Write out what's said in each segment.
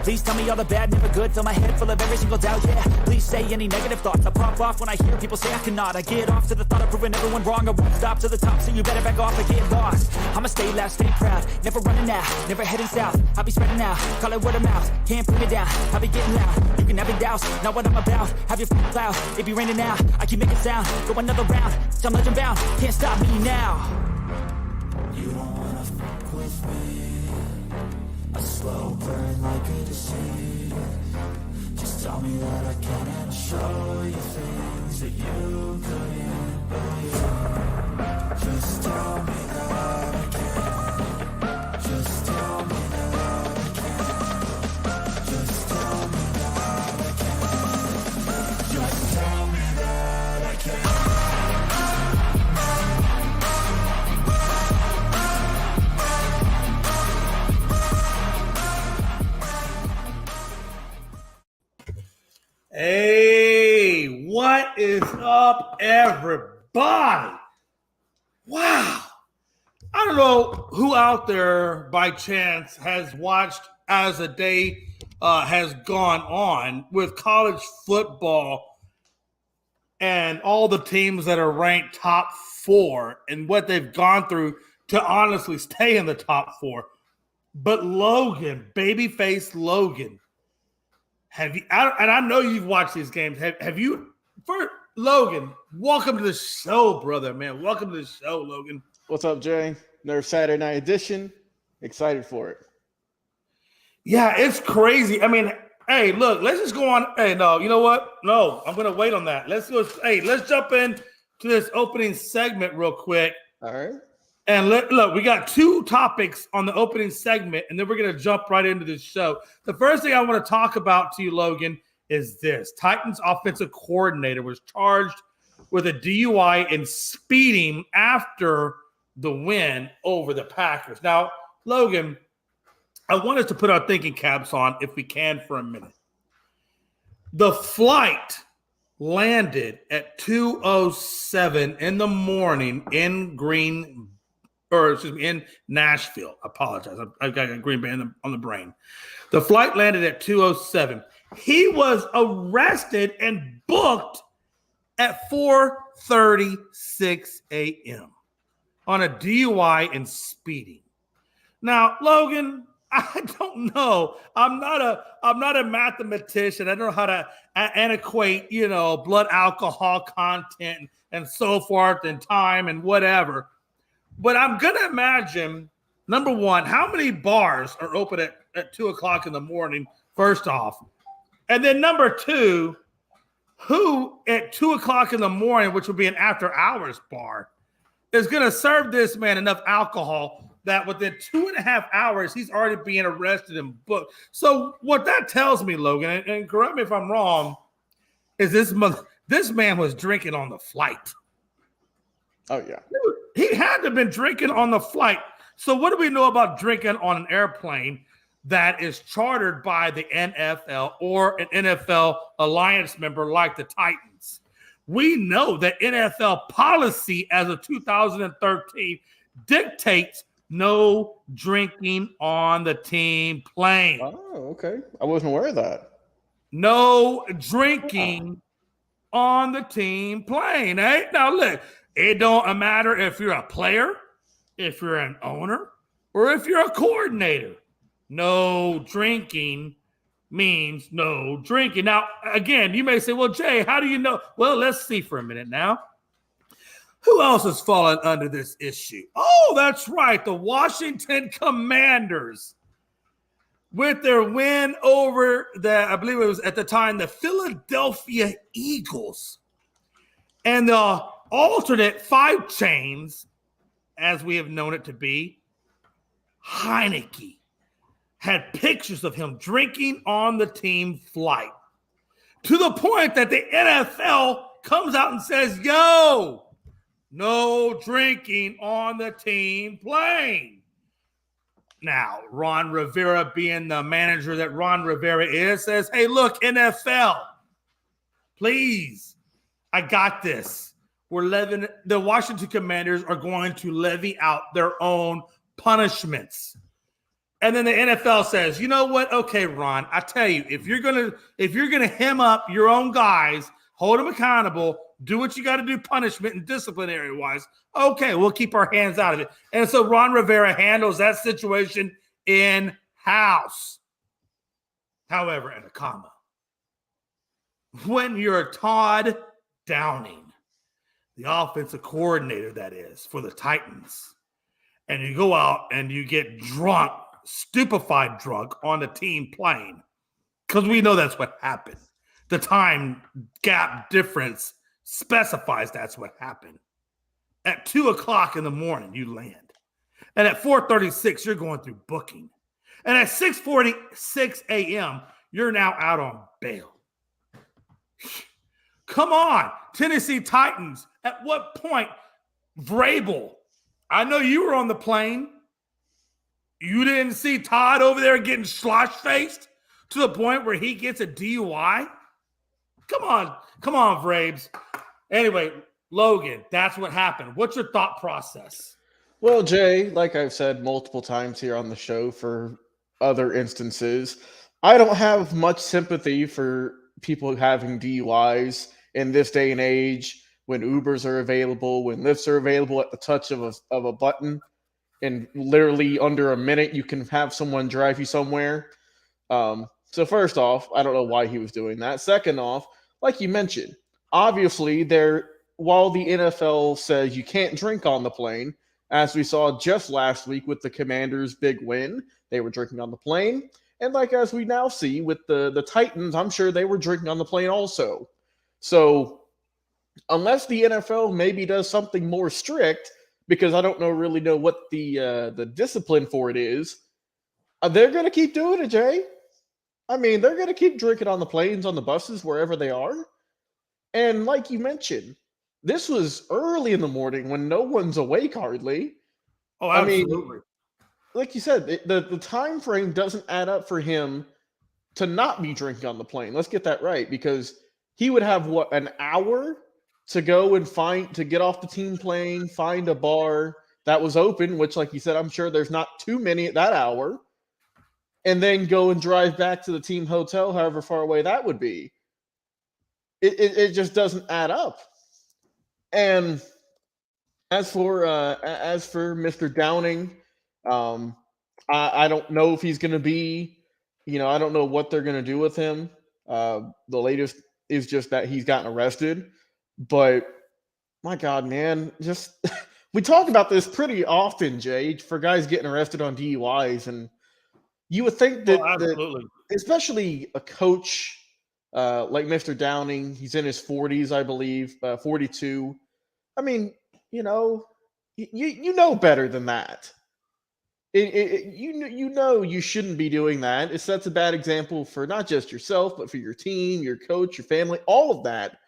Please tell me all the bad, never good. Fill my head full of every single doubt, yeah. Please say any negative thoughts. I pop off when I hear people say I cannot. I get off to the thought of proving everyone wrong. I won't stop to the top, so you better back off and get lost. I'ma stay loud, stay proud, never running out, never heading south. I'll be spreading out, call it word of mouth. Can't put me down, I'll be getting loud. You can have it douse, not what I'm about. Have your f***ing cloud, it be raining now. I keep making sound, go another round. I'm legend bound, can't stop me now. You don't wanna fuck with me. A slow burn like a disease. Just tell me that I can and show you things that you couldn't believe. Just tell me that I can. Just tell me that I can. Just tell me that I can. Just tell me that I can. Hey, what is up, everybody? Wow. I don't know who out there by chance has watched as the day has gone on with college football and all the teams that are ranked top 4 and what they've gone through to honestly stay in the top 4. But Logan, babyface Logan, have you? And I know you've watched these games. Have you? For Logan, welcome to the show, brother, man. Welcome to the show, Logan. What's up, Jay? Another Saturday night edition. Excited for it. Yeah, it's crazy. I mean, hey, look, let's just go on. Hey, no, you know what? No, I'm gonna wait on that. Let's go. Hey, let's jump in to this opening segment real quick. All right. And look, we got 2 topics on the opening segment, and then we're going to jump right into this show. The first thing I want to talk about to you, Logan, is this. Titans offensive coordinator was charged with a DUI and speeding after the win over the Packers. Now, Logan, I want us to put our thinking caps on if we can for a minute. The flight landed at 2:07 in the morning in in Nashville. I apologize. I've got a Green Bay on the brain. The flight landed at 2:07. He was arrested and booked at 4:36 a.m. on a DUI and speeding. Now, Logan, I don't know. I'm not a mathematician. I don't know how to antiquate, blood alcohol content and so forth and time and whatever. But I'm going to imagine, number one, how many bars are open at 2 o'clock in the morning, first off? And then number 2, who at 2 o'clock in the morning, which would be an after-hours bar, is going to serve this man enough alcohol that within 2.5 hours, he's already being arrested and booked. So what that tells me, Logan, and correct me if I'm wrong, is this man was drinking on the flight. Oh, yeah. He had to have been drinking on the flight. So what do we know about drinking on an airplane that is chartered by the NFL or an NFL alliance member like the Titans? We know that NFL policy as of 2013 dictates no drinking on the team plane. Oh, okay. I wasn't aware of that. No drinking on the team plane. Eh? Now, look, it don't matter if you're a player, if you're an owner, or if you're a coordinator. No drinking means no drinking. Now, again, you may say, well, Jay, how do you know? Well, let's see for a minute now. Who else has fallen under this issue? Oh, that's right. The Washington Commanders with their win over I believe it was at the time, the Philadelphia Eagles. And the alternate 5 chains, as we have known it to be, Heineke, had pictures of him drinking on the team flight to the point that the NFL comes out and says, yo, no drinking on the team plane. Now, Ron Rivera, being the manager that Ron Rivera is, says, hey, look, NFL, please, I got this. The Washington Commanders are going to levy out their own punishments. And then the NFL says, you know what? Okay, Ron, I tell you, if you're gonna hem up your own guys, hold them accountable, do what you got to do, punishment and disciplinary wise. Okay, we'll keep our hands out of it. And so Ron Rivera handles that situation in-house. However, in a comma, when you're Todd Downing, the offensive coordinator, that is, for the Titans, and you go out and you get drunk, stupefied drunk on the team plane, because we know that's what happened. The time gap difference specifies that's what happened. At 2 o'clock in the morning, you land. And at 4:36, you're going through booking. And at 6:46 a.m., you're now out on bail. Come on, Tennessee Titans. At what point, Vrabel, I know you were on the plane. You didn't see Todd over there getting slosh-faced to the point where he gets a DUI? Come on, Vrabes. Anyway, Logan, that's what happened. What's your thought process? Well, Jay, like I've said multiple times here on the show for other instances, I don't have much sympathy for people having DUIs in this day and age when Ubers are available, when Lyfts are available at the touch of a button. And literally under a minute, you can have someone drive you somewhere. So first off, I don't know why he was doing that. Second off, like you mentioned, obviously while the NFL says you can't drink on the plane, as we saw just last week with the Commanders' big win, they were drinking on the plane. And like as we now see with the Titans, I'm sure they were drinking on the plane also. So unless the NFL maybe does something more strict, because I don't really know what the discipline for it is, they're going to keep doing it, Jay. I mean, they're going to keep drinking on the planes, on the buses, wherever they are. And like you mentioned, this was early in the morning when no one's awake hardly. Oh, absolutely. I mean, like you said, the time frame doesn't add up for him to not be drinking on the plane. Let's get that right, because he would have, an hour to go and to get off the team plane, find a bar that was open, which, like you said, I'm sure there's not too many at that hour, and then go and drive back to the team hotel, however far away that would be. It just doesn't add up. And as for Mr. Downing, I don't know if he's going to be, I don't know what they're going to do with him. The latest is just that he's gotten arrested. But my God, man, just we talk about this pretty often, Jay, for guys getting arrested on DUIs, and you would think that, especially a coach like Mr. Downing, he's in his 40s, I believe, 42. I mean, you know better than that. You shouldn't be doing that. It sets a bad example for not just yourself, but for your team, your coach, your family, all of that.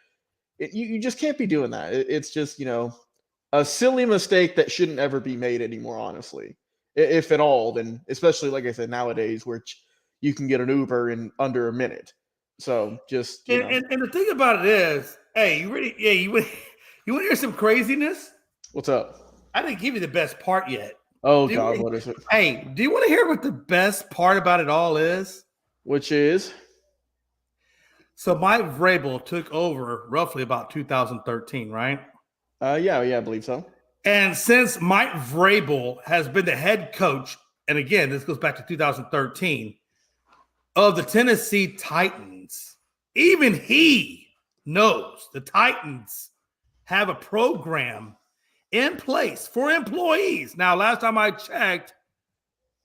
You just can't be doing that. It's just, a silly mistake that shouldn't ever be made anymore, honestly. If at all, then especially, like I said, nowadays where you can get an Uber in under a minute. So just, and the thing about it is, hey, you want to hear some craziness? What's up? I didn't give you the best part yet. Oh, God, what is it? Hey, do you want to hear what the best part about it all is? Which is? So Mike Vrabel took over roughly about 2013, right? Yeah, I believe so. And since Mike Vrabel has been the head coach, and again, this goes back to 2013, of the Tennessee Titans, even he knows the Titans have a program in place for employees. Now, last time I checked,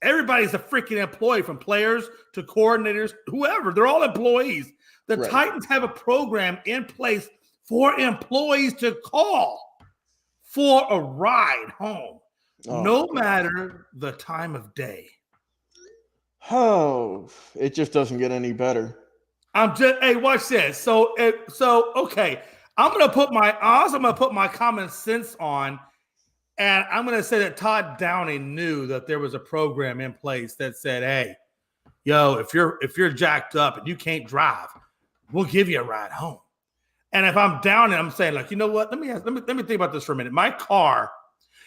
everybody's a freaking employee, from players to coordinators, whoever. They're all employees. The Right. Titans have a program in place for employees to call for a ride home, no matter the time of day. Oh, it just doesn't get any better. Hey, watch this. So okay. I'm gonna put my common sense on, and I'm gonna say that Todd Downing knew that there was a program in place that said, "Hey, yo, if you're jacked up and you can't drive, we'll give you a ride home." And if I'm down and I'm saying, like, you know what? Let me think about this for a minute. My car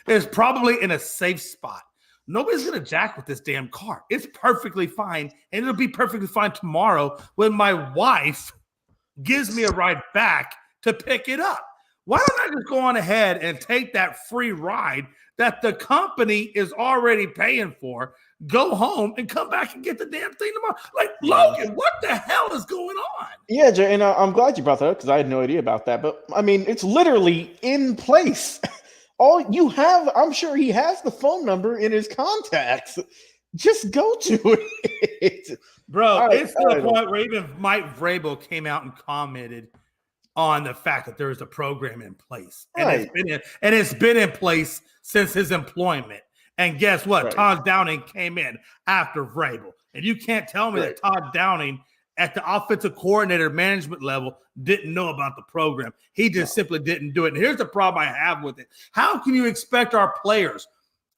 is probably in a safe spot. Nobody's going to jack with this damn car. It's perfectly fine, and it'll be perfectly fine tomorrow when my wife gives me a ride back to pick it up. Why don't I just go on ahead and take that free ride that the company is already paying for, go home, and come back and get the damn thing tomorrow? Like, Logan, what the hell is going on? Yeah, Jay, and I'm glad you brought that up because I had no idea about that. But I mean, it's literally in place. All you have, I'm sure he has the phone number in his contacts. Just go to it. Bro, it's to the point where even Mike Vrabel came out and commented on the fact that there is a program in place. And it's been in place since his employment. And guess what? Right. Todd Downing came in after Vrabel. And you can't tell me that Todd Downing at the offensive coordinator management level didn't know about the program. He just simply didn't do it. And here's the problem I have with it. How can you expect our players?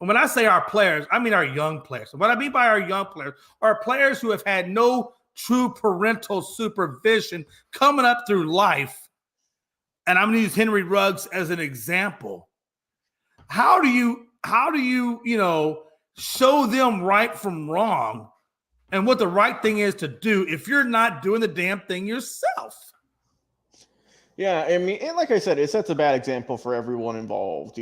And when I say our players, I mean our young players. And what I mean by our young players are players who have had no true parental supervision coming up through life. And I'm going to use Henry Ruggs as an example. How do you, show them right from wrong and what the right thing is to do if you're not doing the damn thing yourself? Yeah, I mean, and like I said, it sets a bad example for everyone involved.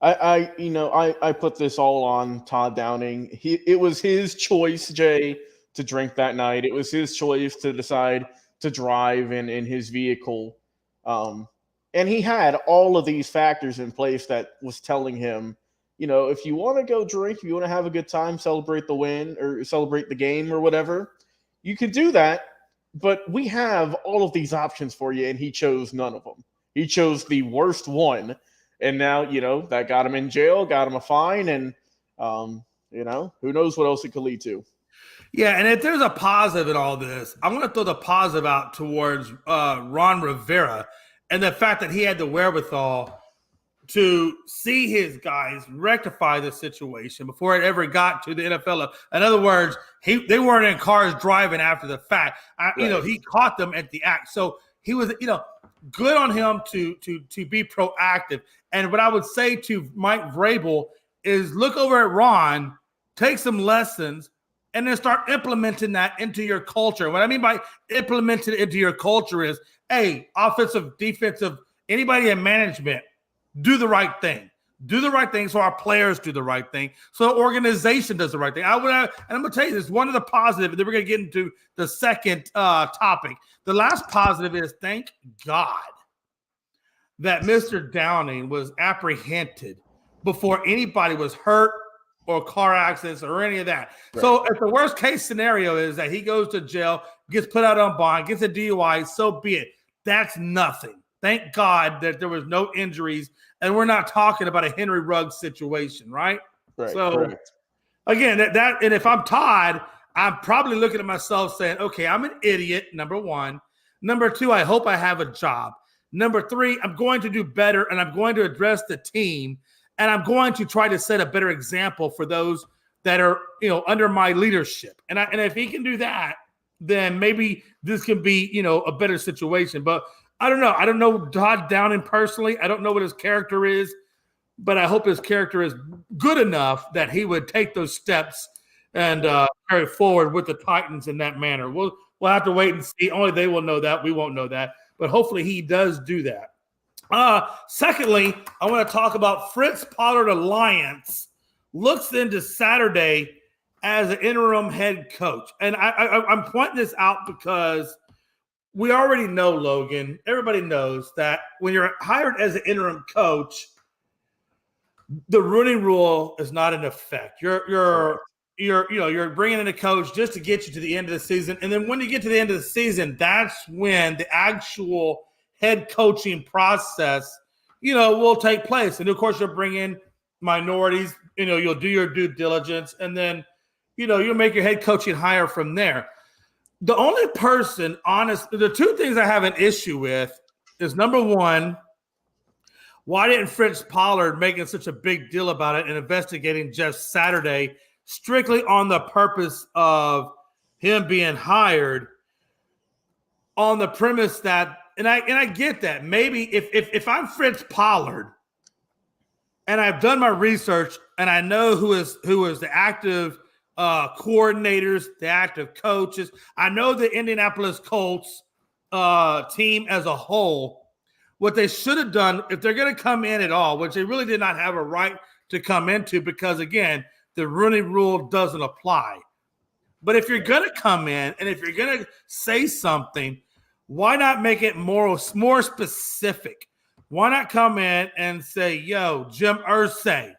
I put this all on Todd Downing. It was his choice, Jay, to drink that night. It was his choice to decide to drive in his vehicle. And he had all of these factors in place that was telling him, if you want to go drink, if you want to have a good time, celebrate the win or celebrate the game or whatever, you can do that. But we have all of these options for you, and he chose none of them. He chose the worst one. And now, that got him in jail, got him a fine, and, who knows what else it could lead to. Yeah, and if there's a positive in all this, I'm going to throw the positive out towards Ron Rivera and the fact that he had the wherewithal to see his guys rectify the situation before it ever got to the NFL. In other words, they weren't in cars driving after the fact. He caught them at the act. So he was, good on him to be proactive. And what I would say to Mike Vrabel is look over at Ron, take some lessons, and then start implementing that into your culture. What I mean by implementing it into your culture is, hey, offensive, defensive, anybody in management, do the right thing. Do the right thing so our players do the right thing, so the organization does the right thing. And I'm going to tell you this, one of the positives, and then we're going to get into the second topic. The last positive is, thank God that Mr. Downing was apprehended before anybody was hurt or car accidents or any of that. Right. So if the worst case scenario is that he goes to jail, gets put out on bond, gets a DUI, so be it. That's nothing. Thank God that there was no injuries, and we're not talking about a Henry Ruggs situation, right? Right. So correct. Again, that and if I'm Todd, I'm probably looking at myself saying, okay, I'm an idiot, number one. Number two, I hope I have a job. Number three, I'm going to do better, and I'm going to address the team, and I'm going to try to set a better example for those that are, under my leadership. And if he can do that, then maybe this can be, a better situation. But I don't know. I don't know Todd Downing personally. I don't know what his character is, but I hope his character is good enough that he would take those steps and carry forward with the Titans in that manner. We'll have to wait and see. Only they will know that. We won't know that. But hopefully he does do that. Secondly, I want to talk about Fritz Pollard Alliance looks into Saturday as an interim head coach. And I'm pointing this out because we already know, Logan, everybody knows that when you're hired as an interim coach, the running rule is not in effect. You're bringing in a coach just to get you to the end of the season. And then when you get to the end of the season, that's when the actual head coaching process, will take place. And of course, you'll bring in minorities, you'll do your due diligence, and then, you'll make your head coaching hire from there. The only person, the two things I have an issue with is, number one, why didn't Fritz Pollard making such a big deal about it and investigating Jeff Saturday strictly on the purpose of him being hired on the premise that, and I get that maybe if I'm Fritz Pollard and I've done my research, and I know who is the active coordinators, the active coaches. I know the Indianapolis Colts team as a whole. What they should have done, if they're going to come in at all, which they really did not have a right to come into, because again, the Rooney Rule doesn't apply. But if you're going to come in and if you're going to say something, why not make it more specific? Why not come in and say, yo, Jim Irsay,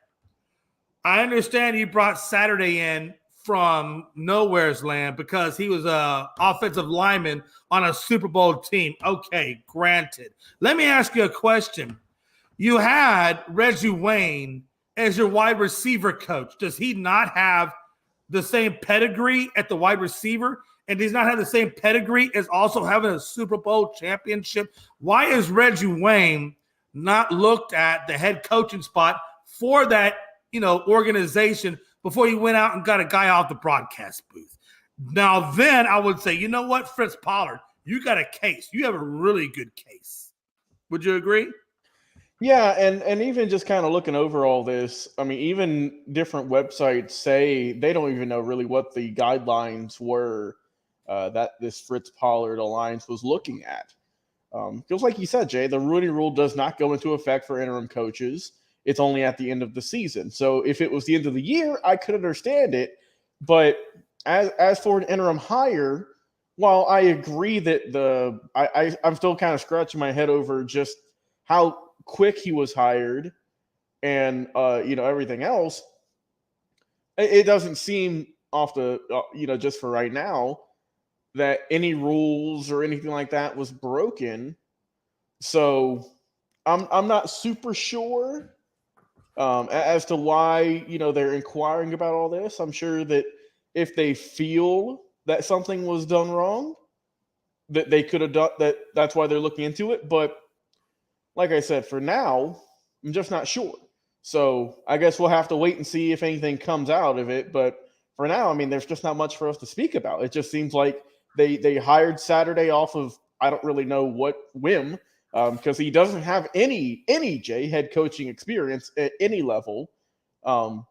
I understand you brought Saturday in from nowhere's land because he was an offensive lineman on a Super Bowl team. Okay, granted. Let me ask you a question. You had Reggie Wayne as your wide receiver coach. Does he not have the same pedigree at the wide receiver? And does not have the same pedigree as also having a Super Bowl championship? Why is Reggie Wayne not looked at the head coaching spot for that, organization before he went out and got a guy off the broadcast booth? Now, then I would say, you know what, Fritz Pollard, you got a case. You have a really good case. Would you agree? Yeah, and even just kind of looking over all this, I mean, even different websites say they don't even know really what the guidelines were that this Fritz Pollard alliance was looking at. Because like you said, Jay, the Rooney Rule does not go into effect for interim coaches. It's only at the end of the season. So if it was the end of the year, I could understand it. But as for an interim hire, while I agree that I'm still kind of scratching my head over just how quick he was hired and everything else, it doesn't seem off the just for right now that any rules or anything like that was broken. So I'm not super sure as to why they're inquiring about all this. I'm sure that if they feel that something was done wrong, that they could have done that. That's why they're looking into it. But like I said, for now, I'm just not sure. So I guess we'll have to wait and see if anything comes out of it. But for now, I mean, there's just not much for us to speak about. It just seems like they hired Saturday off of I don't really know what whim, because he doesn't have any head coaching experience at any level. So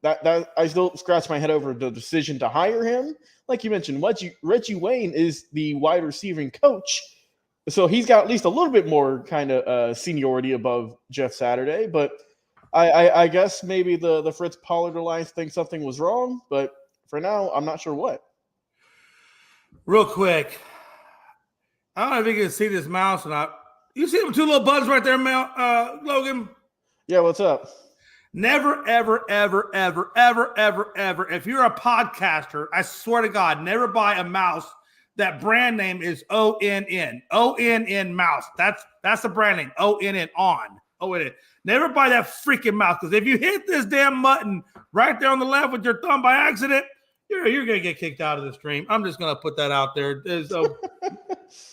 that I still scratch my head over the decision to hire him. Like you mentioned, Reggie Wayne is the wide receiving coach. So he's got at least a little bit more kind of seniority above Jeff Saturday. But I guess maybe the Fritz Pollard Alliance thinks something was wrong. But for now, I'm not sure what. Real quick, I don't know if you can see this mouse or not. You see them two little buttons right there, Logan? Yeah, what's up? Never, ever, ever, ever, ever, ever, ever, if you're a podcaster, I swear to God, never buy a mouse that brand name is ONN. ONN mouse. That's the brand name. ONN on. ONN. Never buy that freaking mouse, because if you hit this damn button right there on the left with your thumb by accident, you're going to get kicked out of the stream. I'm just going to put that out there.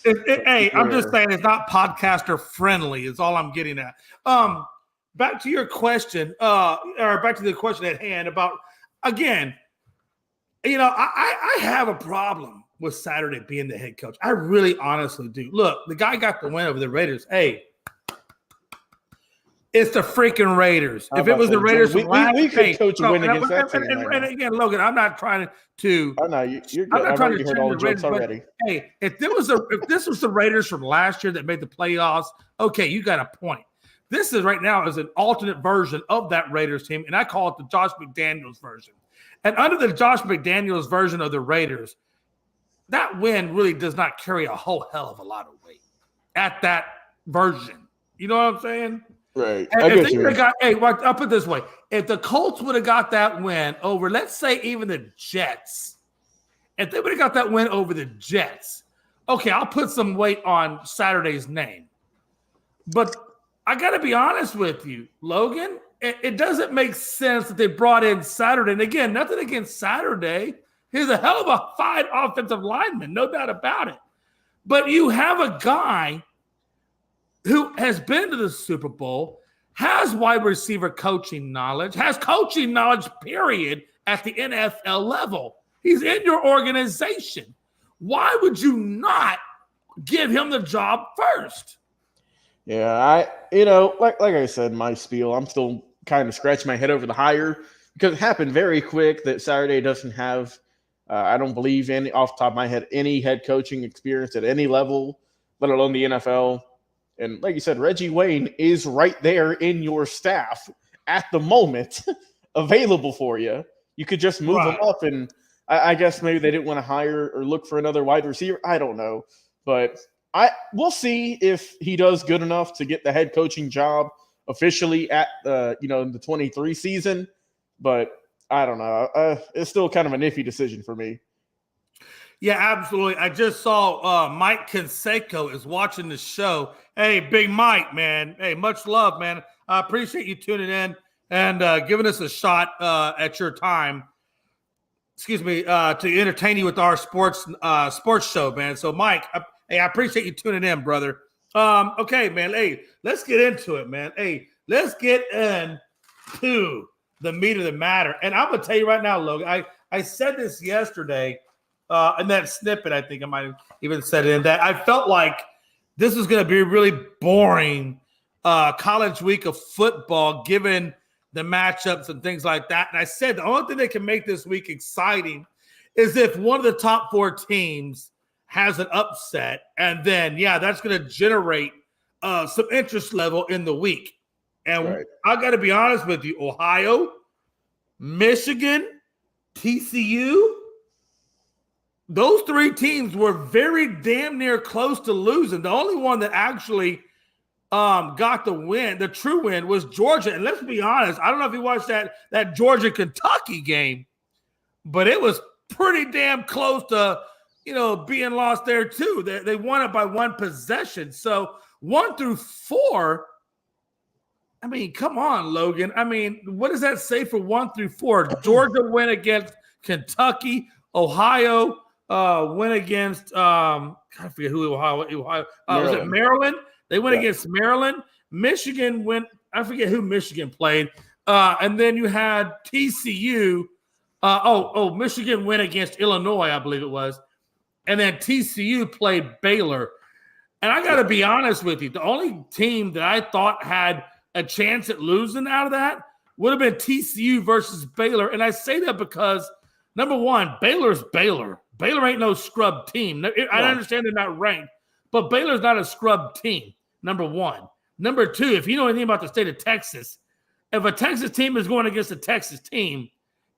Hey, I'm just saying it's not podcaster friendly is all I'm getting at. Back to your question, or back to the question at hand about, again, I have a problem with Saturday being the head coach. I really honestly do. Look, the guy got the win over the Raiders. Hey, it's the freaking Raiders. If it was the Raiders, we could coach a win against that team. And again, Logan, I'm not trying to. Oh no, you're good. I'm not trying to turn all the Raiders already. Hey, if this was the Raiders from last year that made the playoffs, okay, you got a point. This is right now is an alternate version of that Raiders team, and I call it the Josh McDaniels version. And under the Josh McDaniels version of the Raiders, that win really does not carry a whole hell of a lot of weight at that version. You know what I'm saying? Right. And if they would have got, I'll put it this way. If the Colts would have got that win over, let's say, even the Jets, if they would have got that win over the Jets, okay, I'll put some weight on Saturday's name. But I got to be honest with you, Logan, it doesn't make sense that they brought in Saturday. And again, nothing against Saturday. He's a hell of a fine offensive lineman, no doubt about it. But you have a guy who has been to the Super Bowl, has wide receiver coaching knowledge, has coaching knowledge, period, at the NFL level. He's in your organization. Why would you not give him the job first? Like I said, my spiel, I'm still kind of scratching my head over the hire because it happened very quick that Saturday doesn't have, I don't believe any, off the top of my head, any head coaching experience at any level, let alone the NFL. And like you said, Reggie Wayne is right there in your staff at the moment, available for you. You could just move him up, and I guess maybe they didn't want to hire or look for another wide receiver. I don't know, but we'll see if he does good enough to get the head coaching job officially at in the 23 season. But I don't know. It's still kind of an iffy decision for me. Yeah, absolutely. I just saw Mike Canseco is watching the show. Hey, Big Mike, man. Hey, much love, man. I appreciate you tuning in and giving us a shot at your time. Excuse me, to entertain you with our sports show, man. So, Mike, I appreciate you tuning in, brother. Okay, man. Hey, let's get into it, man. Hey, let's get into the meat of the matter. And I'm gonna tell you right now, Logan. I said this yesterday. In that snippet, I think I might have even said it in that I felt like this was going to be a really boring college week of football, given the matchups and things like that. And I said the only thing that can make this week exciting is if one of the top 4 teams has an upset, and then that's going to generate some interest level in the week. And I got to be honest with you, Ohio, Michigan, TCU. Those 3 teams were very damn near close to losing. The only one that actually got the win, the true win, was Georgia. And let's be honest, I don't know if you watched that Georgia-Kentucky game, but it was pretty damn close to, being lost there too. They won it by 1 possession. So 1 through 4, I mean, come on, Logan. I mean, what does that say for 1 through 4? Georgia went against Kentucky, Ohio went against I forget who Ohio was it Maryland? They went against Maryland. Michigan went, I forget who Michigan played. And then you had TCU. Michigan went against Illinois, I believe it was. And then TCU played Baylor. And I got to be honest with you, the only team that I thought had a chance at losing out of that would have been TCU versus Baylor. And I say that because, number one, Baylor's Baylor. Baylor ain't no scrub team. I understand they're not ranked, but Baylor's not a scrub team, number one. Number two, if you know anything about the state of Texas, if a Texas team is going against a Texas team,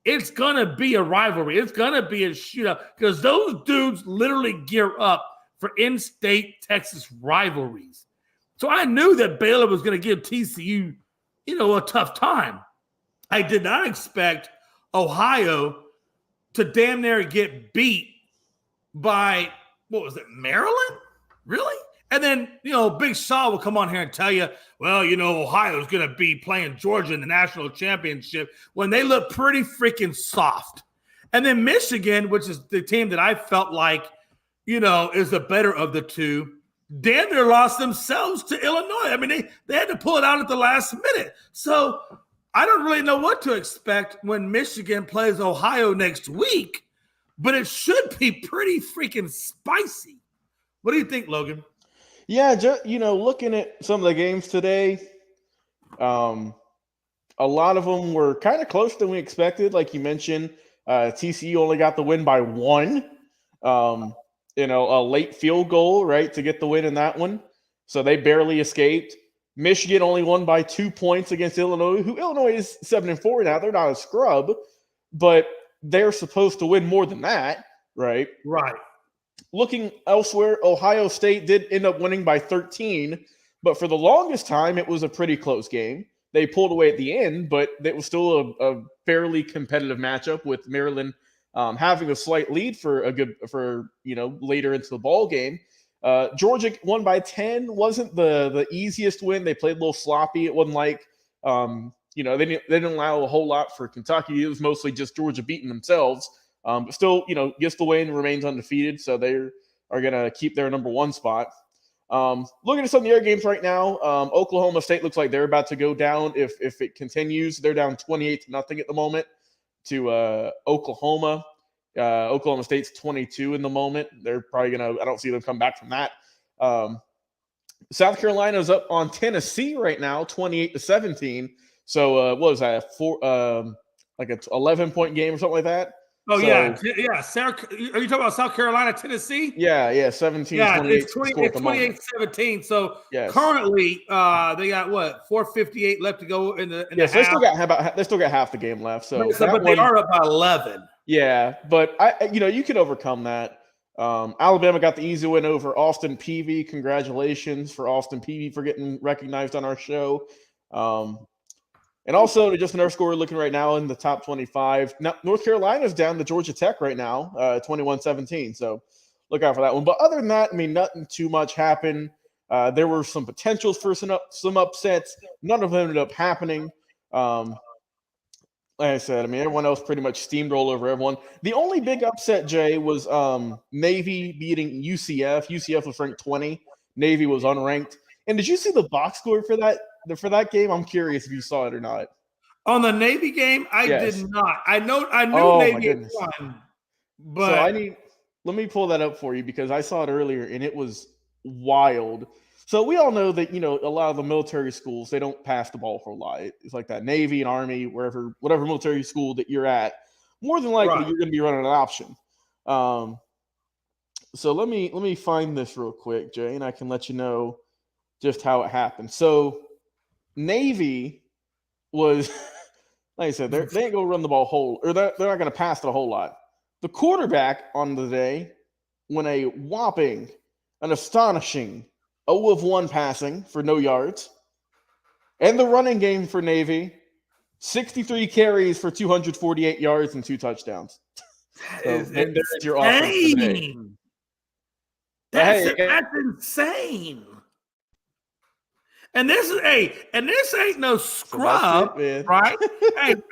it's going to be a rivalry. It's going to be a shootout because those dudes literally gear up for in-state Texas rivalries. So I knew that Baylor was going to give TCU, a tough time. I did not expect Ohio to damn near get beat by, Maryland? Really? And then, Big Shaw will come on here and tell you, well, Ohio's going to be playing Georgia in the national championship when they look pretty freaking soft. And then Michigan, which is the team that I felt like, is the better of the two, damn near lost themselves to Illinois. I mean, they had to pull it out at the last minute. So I don't really know what to expect when Michigan plays Ohio next week, but it should be pretty freaking spicy. What do you think, Logan? Yeah, looking at some of the games today, a lot of them were kind of closer than we expected. Like you mentioned, TCU only got the win by 1. A late field goal, right, to get the win in that one. So they barely escaped. Michigan only won by 2 points against Illinois, who Illinois is 7-4 now. They're not a scrub, but they're supposed to win more than that, right? Right. Looking elsewhere, Ohio State did end up winning by 13, but for the longest time, it was a pretty close game. They pulled away at the end, but it was still a fairly competitive matchup with Maryland having a slight lead for later into the ball game. Georgia won by 10. Wasn't the easiest win. They played a little sloppy. It wasn't like they didn't allow a whole lot for Kentucky. It was mostly just Georgia beating themselves. But still, gets the win, remains undefeated, so they are going to keep their number 1 spot. Looking at some of the other games right now, Oklahoma State looks like they're about to go down. If it continues, they're down 28-0 at the moment to Oklahoma. Oklahoma State's 22 in the moment. They're probably going to – I don't see them come back from that. South Carolina's up on Tennessee right now, 28-17. So what was that? Like a 11-point game or something like that? Oh, So, yeah. Sarah, are you talking about South Carolina, Tennessee? Yeah, 17-28. Yeah, it's 28-17. So yes. Currently, they got what, 4:58 left to go in the so they still got half the game left. So but they are up by 11. Yeah, but you can overcome that. Alabama got the easy win over Austin Peavy. Congratulations for Austin Peavy for getting recognized on our show. And also, just another score looking right now in the top 25. Now, North Carolina's down to Georgia Tech right now, 21-17. So look out for that one. But other than that, nothing too much happened. There were some potentials for some upsets. None of them ended up happening. Like I said, everyone else pretty much steamrolled over everyone. The only big upset, Jay, was Navy beating UCF. UCF was ranked 20. Navy was unranked. And did you see the box score for that game? I'm curious if you saw it or not. On the Navy game, I did not. I knew Navy won. But let me pull that up for you because I saw it earlier and it was wild. So we all know that, a lot of the military schools, they don't pass the ball for a lot. It's like that Navy and Army, whatever military school that you're at, more than likely you're going to be running an option. So let me find this real quick, Jay, and I can let you know just how it happened. So Navy was, like I said, they ain't going to run the ball they're not going to pass it a whole lot. The quarterback on the day went an astonishing 0 of 1 passing for no yards. And the running game for Navy, 63 carries for 248 yards and 2 touchdowns. So there's your offense today. That's insane. And this ain't no scrub, right?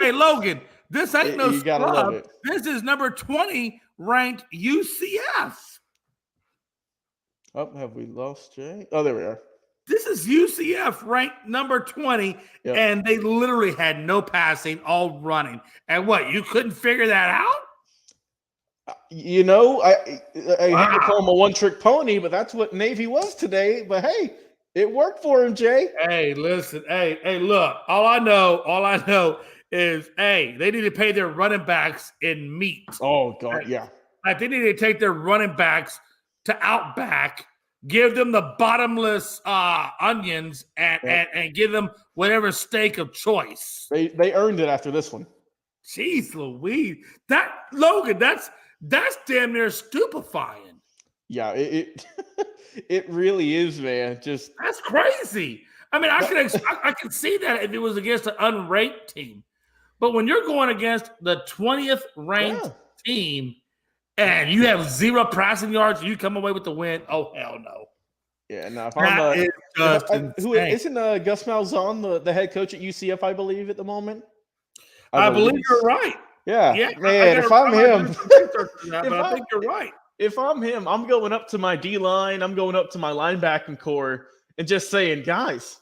hey, Logan, this ain't no scrub. This is number 20 ranked UCF. Oh, have we lost Jay? Oh, there we are. This is UCF ranked number 20, and they literally had no passing, all running. And what, you couldn't figure that out? I hate to call him a one-trick pony, but that's what Navy was today. But hey, it worked for him, Jay. Hey, listen. Hey, look. All I know is, they need to pay their running backs in meat. Oh, God, yeah. Like, they need to take their running backs to Outback, give them the bottomless onions, and give them whatever steak of choice. They earned it after this one. Jeez Louise. Logan, that's damn near stupefying. Yeah, it really is, man. That's crazy. I could see that if it was against an unranked team. But when you're going against the 20th ranked team and you have 0 passing yards, you come away with the win. Oh, hell no. Yeah, no. Isn't Gus Malzahn the head coach at UCF, I believe, at the moment? I believe you're right. Yeah, man, if I'm him. I think you're right. If I'm him, I'm going up to my D-line, I'm going up to my linebacking core and just saying, guys,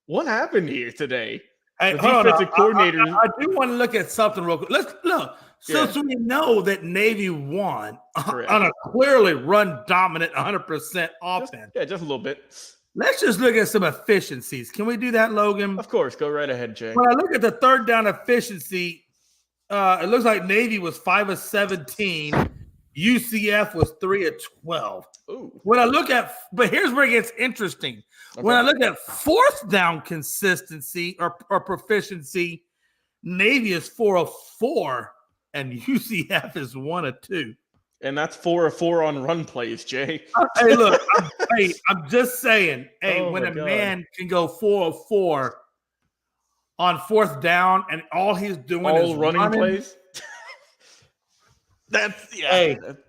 what happened here today? Hey, the defensive coordinator. I do want to look at something real quick. Let's look. So we know that Navy won on a clearly run-dominant 100% offense. Just a little bit. Let's just look at some efficiencies. Can we do that, Logan? Of course. Go right ahead, Jay. When I look at the third down efficiency, it looks like Navy was 5 of 17. UCF was 3 of 12. Ooh. But here's where it gets interesting. Okay. When I look at fourth down consistency or proficiency, Navy is 4 of 4. And UCF is 1 of 2. And that's 4 of 4 on run plays, Jay. Hey, look, I'm just saying, when a man can go 4 of 4 on fourth down and all he's doing is running plays. That's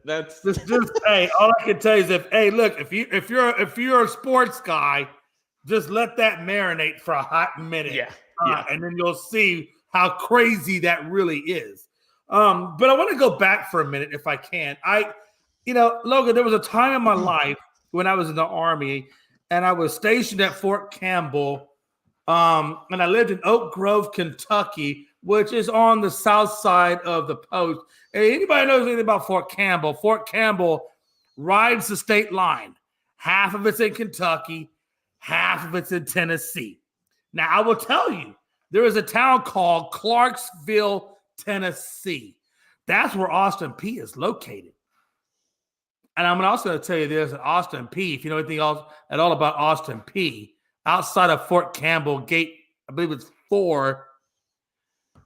all I can tell you is if you're a sports guy, just let that marinate for a hot minute. Yeah. And then you'll see how crazy that really is. But I want to go back for a minute if I can. Logan, there was a time in my life when I was in the Army and I was stationed at Fort Campbell. And I lived in Oak Grove, Kentucky, which is on the south side of the post. Hey, anybody knows anything about Fort Campbell rides the state line. Half of it's in Kentucky, half of it's in Tennessee. Now, I will tell you, there is a town called Clarksville, Tennessee. That's where Austin Peay is located. And I'm also going to tell you this, at Austin Peay, if you know anything else at all about Austin Peay, outside of Fort Campbell Gate, I believe it's 4,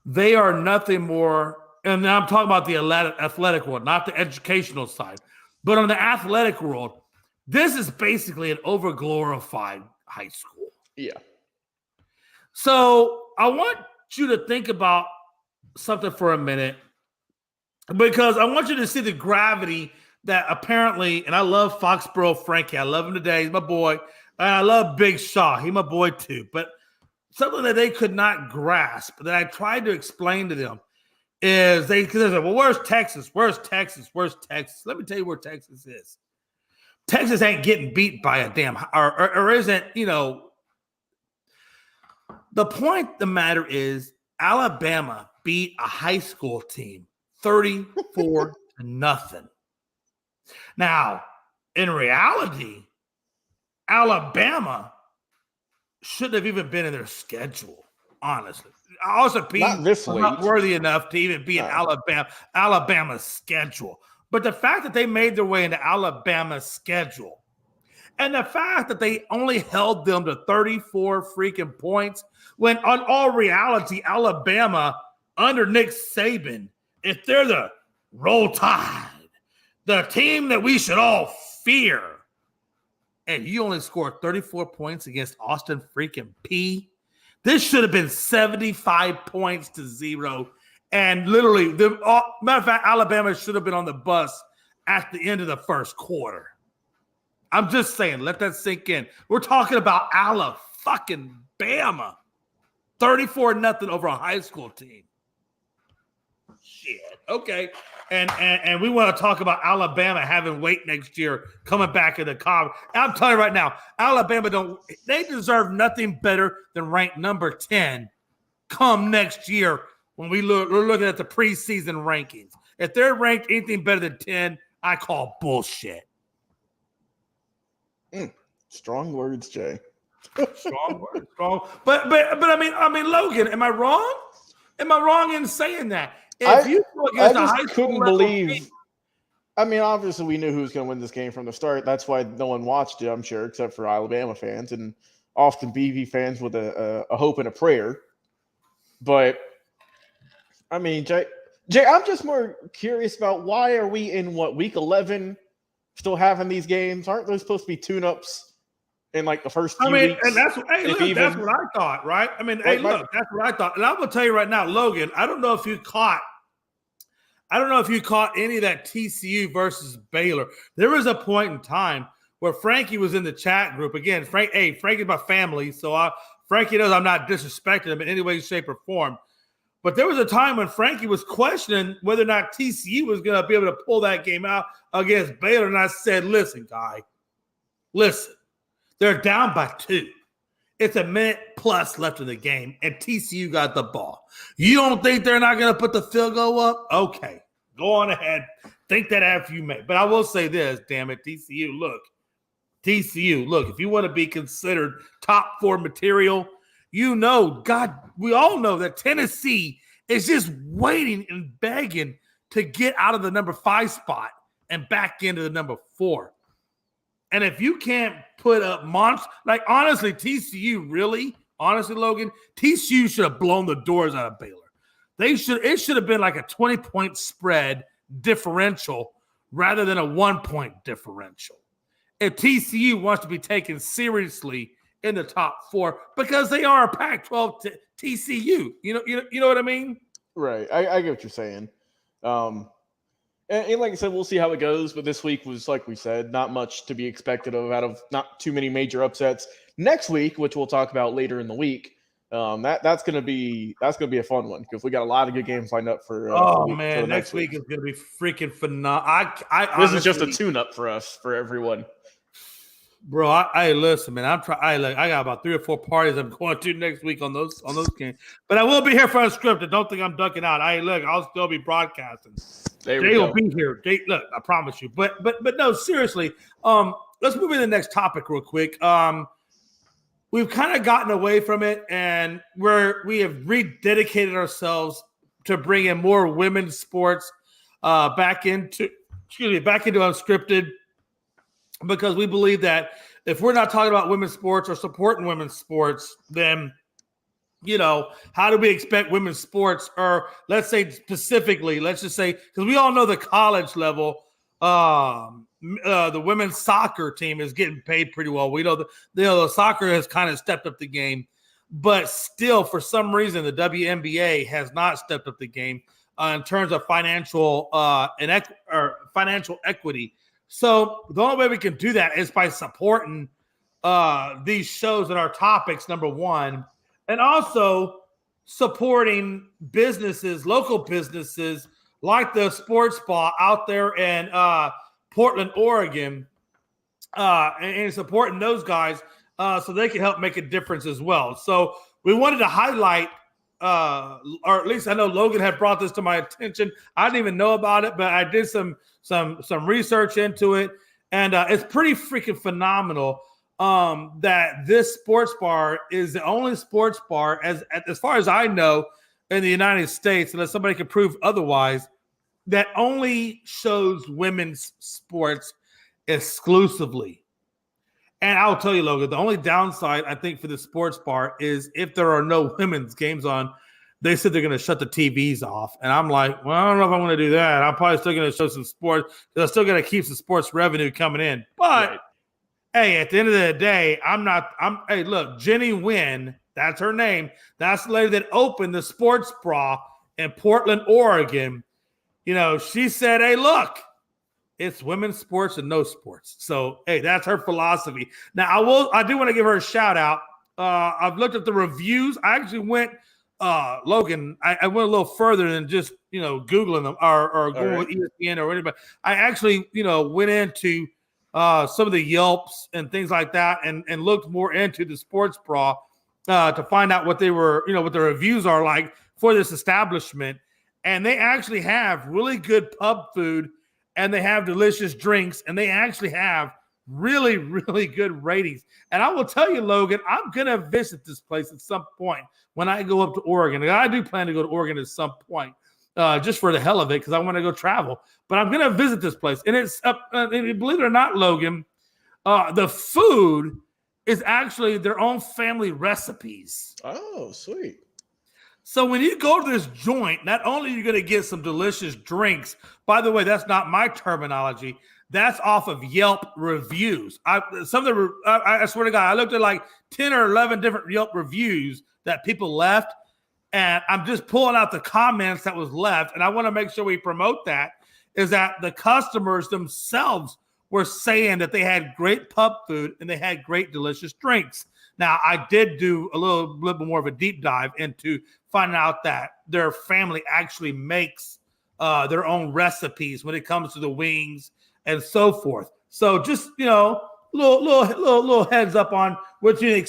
they are nothing more, and now I'm talking about the athletic world, not the educational side, but on the athletic world, this is basically an overglorified high school. Yeah. So I want you to think about something for a minute, because I want you to see the gravity that apparently, and I love Foxborough Frankie. I love him today. He's my boy. And I love Big Shaw. He's my boy too. But something that they could not grasp that I tried to explain to them is because they said, well, where's Texas? Where's Texas? Where's Texas? Let me tell you where Texas is. Texas ain't getting beat by a damn, or isn't, the point of the matter is Alabama beat a high school team 34 to nothing. Now, in reality, Alabama shouldn't have even been in their schedule, honestly. Also, not worthy enough to even be in Alabama's schedule. But the fact that they made their way into Alabama's schedule, and the fact that they only held them to 34 freaking points, when on all reality, Alabama, under Nick Saban, if they're the Roll Tide, the team that we should all fear, and you only scored 34 points against Austin freaking Peay, this should have been 75 points to 0. And literally, matter of fact, Alabama should have been on the bus at the end of the first quarter. I'm just saying, let that sink in. We're talking about Alabama, 34-0 over a high school team. Shit. Okay. And we want to talk about Alabama having weight next year, coming back in the conference. I'm telling you right now, Alabama they deserve nothing better than ranked number 10 come next year when we're looking at the preseason rankings. If they're ranked anything better than 10, I call bullshit. Strong words, Jay. Strong words, strong. But I mean, Logan, am I wrong? Am I wrong in saying that? I just couldn't believe. I mean, obviously, we knew who was going to win this game from the start. That's why no one watched it, I'm sure, except for Alabama fans and often BV fans with a hope and a prayer. But I mean, Jay, I'm just more curious about why are we in week 11 still having these games? Aren't those supposed to be tune-ups in like the first few weeks? And that's what I thought, right? I mean, that's what I thought. And I'm gonna tell you right now, Logan, I don't know if you caught any of that TCU versus Baylor. There was a point in time where Frankie was in the chat group. Again, Frankie's my family, so Frankie knows I'm not disrespecting him in any way, shape, or form. But there was a time when Frankie was questioning whether or not TCU was going to be able to pull that game out against Baylor. And I said, listen, they're down by 2. It's a minute plus left in the game, and TCU got the ball. You don't think they're not going to put the field goal up? Okay, go on ahead. Think that after you may. But I will say this, damn it, TCU, look, if you want to be considered top 4 material, we all know that Tennessee is just waiting and begging to get out of the number 5 spot and back into the number 4. And if you can't put up honestly, Logan, TCU should have blown the doors out of Baylor. It should have been like a 20-point spread differential rather than a 1-point differential. If TCU wants to be taken seriously in the top 4, because they are a Pac-12 TCU. You know what I mean? Right. I get what you're saying. And like I said, we'll see how it goes. But this week was, like we said, not much to be expected out of not too many major upsets. Next week, which we'll talk about later in the week, that's gonna be a fun one because we got a lot of good games lined up for. Next week is gonna be freaking phenomenal. This is just a tune-up for us, for everyone. Bro, listen, man. I got about 3 or 4 parties I'm going to next week on those games. But I will be here for Unscripted. Don't think I'm ducking out. I'll still be broadcasting. Jay will be here. Look, I promise you. But no, seriously. Let's move into the next topic real quick. we've kind of gotten away from it, and we have rededicated ourselves to bring in more women's sports back into Unscripted, because we believe that if we're not talking about women's sports or supporting women's sports, then how do we expect women's sports, or let's say specifically, let's just say, because we all know the college level, the women's soccer team is getting paid pretty well. We know the soccer has kind of stepped up the game, but still, for some reason, the WNBA has not stepped up the game in terms of financial financial equity. So the only way we can do that is by supporting these shows and our topics, number one, and also supporting businesses, local businesses like the sports spa out there in Portland, Oregon, and supporting those guys so they can help make a difference as well. So we wanted to highlight, or at least I know Logan had brought this to my attention. I didn't even know about it, but I did some research into it, and it's pretty freaking phenomenal. That this sports bar is the only sports bar, as far as I know, in the United States, unless somebody can prove otherwise, that only shows women's sports exclusively. And I'll tell you, Logan, the only downside I think for the sports bar is if there are no women's games on, they said they're going to shut the TVs off. And I'm like, well, I don't know if I'm going to do that. I'm probably still going to show some sports, because I'm still going to keep some sports revenue coming in. But right. Hey, at the end of the day, hey, look, Jenny Wynn, that's her name. That's the lady that opened the sports bra in Portland, Oregon. She said, hey, look, it's women's sports and no sports. So, hey, that's her philosophy. Now, I do want to give her a shout out. I've looked at the reviews. I actually went, Logan, I went a little further than just, Googling them or going with ESPN or anybody. I actually, went into some of the Yelps and things like that, and looked more into the sports bra to find out what they were, what the reviews are like for this establishment. And they actually have really good pub food, and they have delicious drinks, and they actually have really, really good ratings. And I will tell you, Logan, I'm going to visit this place at some point when I go up to Oregon. And I do plan to go to Oregon at some point. Just for the hell of it, because I want to go travel. But I'm going to visit this place. And it's, believe it or not, Logan, the food is actually their own family recipes. Oh, sweet. So when you go to this joint, not only are you going to get some delicious drinks, by the way, that's not my terminology. That's off of Yelp reviews. I swear to God, I looked at like 10 or 11 different Yelp reviews that people left. And I'm just pulling out the comments that was left. And I want to make sure we promote that, is that the customers themselves were saying that they had great pub food and they had great, delicious drinks. Now, I did do a little bit more of a deep dive into finding out that their family actually makes their own recipes when it comes to the wings and so forth. So just, little heads up on what you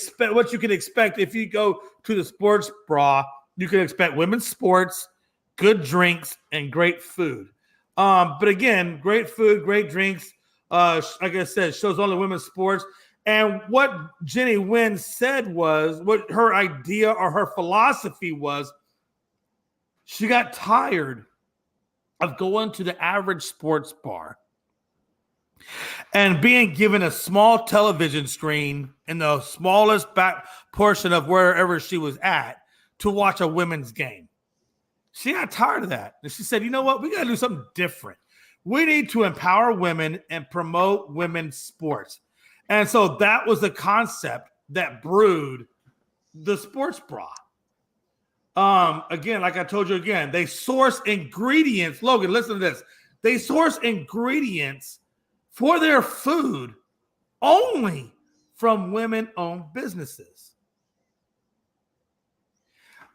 can expect if you go to the sports bra. You can expect women's sports, good drinks, and great food. But again, great food, great drinks. Like I said, shows only women's sports. And what Jenny Wynn said was, what her idea or her philosophy was, she got tired of going to the average sports bar and being given a small television screen in the smallest back portion of wherever she was at to watch a women's game. She got tired of that. And she said, you know what? We got to do something different. We need to empower women and promote women's sports. And so that was the concept that brewed the sports bra. Again, like I told you again, they source ingredients. Logan, listen to this. They source ingredients for their food only from women-owned businesses.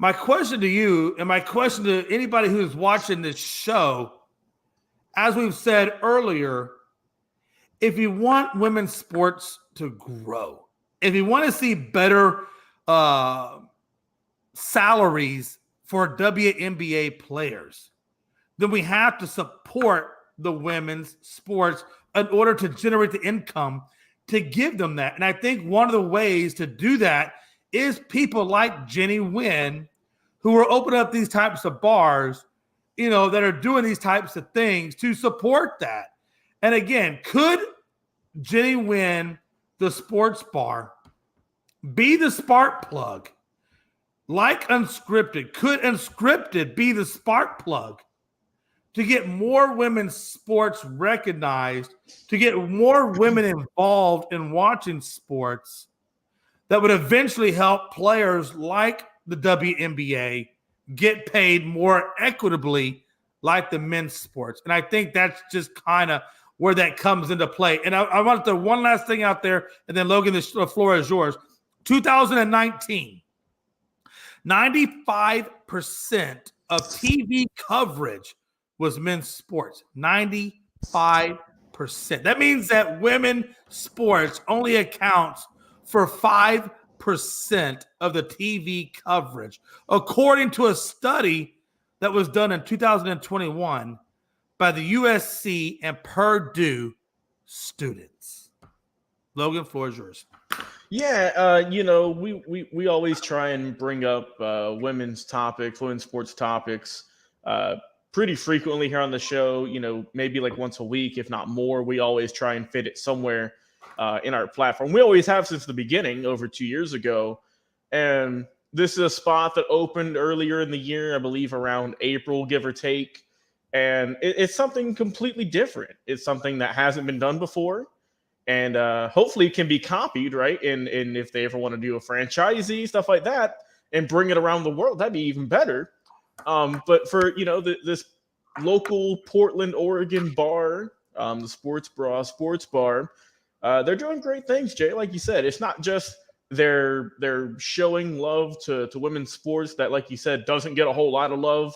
My question to you, and my question to anybody who's watching this show, as we've said earlier, if you want women's sports to grow, if you want to see better salaries for WNBA players, then we have to support the women's sports in order to generate the income to give them that. And I think one of the ways to do that is people like Jenny Nguyen, who are opening up these types of bars, that are doing these types of things to support that. And again, could Jenny Nguyen, the sports bar, be the spark plug? Like Unscripted, could Unscripted be the spark plug to get more women's sports recognized, to get more women involved in watching sports that would eventually help players like the WNBA get paid more equitably like the men's sports? And I think that's just kind of where that comes into play. And I want to throw one last thing out there, and then Logan, the floor is yours. 2019, 95% of TV coverage was men's sports. 95%. That means that women's sports only accounts for 5% of the TV coverage, according to a study that was done in 2021 by the USC and Purdue students. Logan, floor is yours. Yeah, we always try and bring up women's sports topics pretty frequently here on the show, maybe like once a week, if not more. We always try and fit it somewhere in our platform. We always have since the beginning, over 2 years ago. And this is a spot that opened earlier in the year, I believe around April, give or take. And it's something completely different. It's something that hasn't been done before. And hopefully it can be copied, right? And if they ever want to do a franchisee, stuff like that, and bring it around the world, that'd be even better. But for, this local Portland, Oregon bar, the Sports Bar, they're doing great things, Jay. Like you said, it's not just they're showing love to women's sports that, like you said, doesn't get a whole lot of love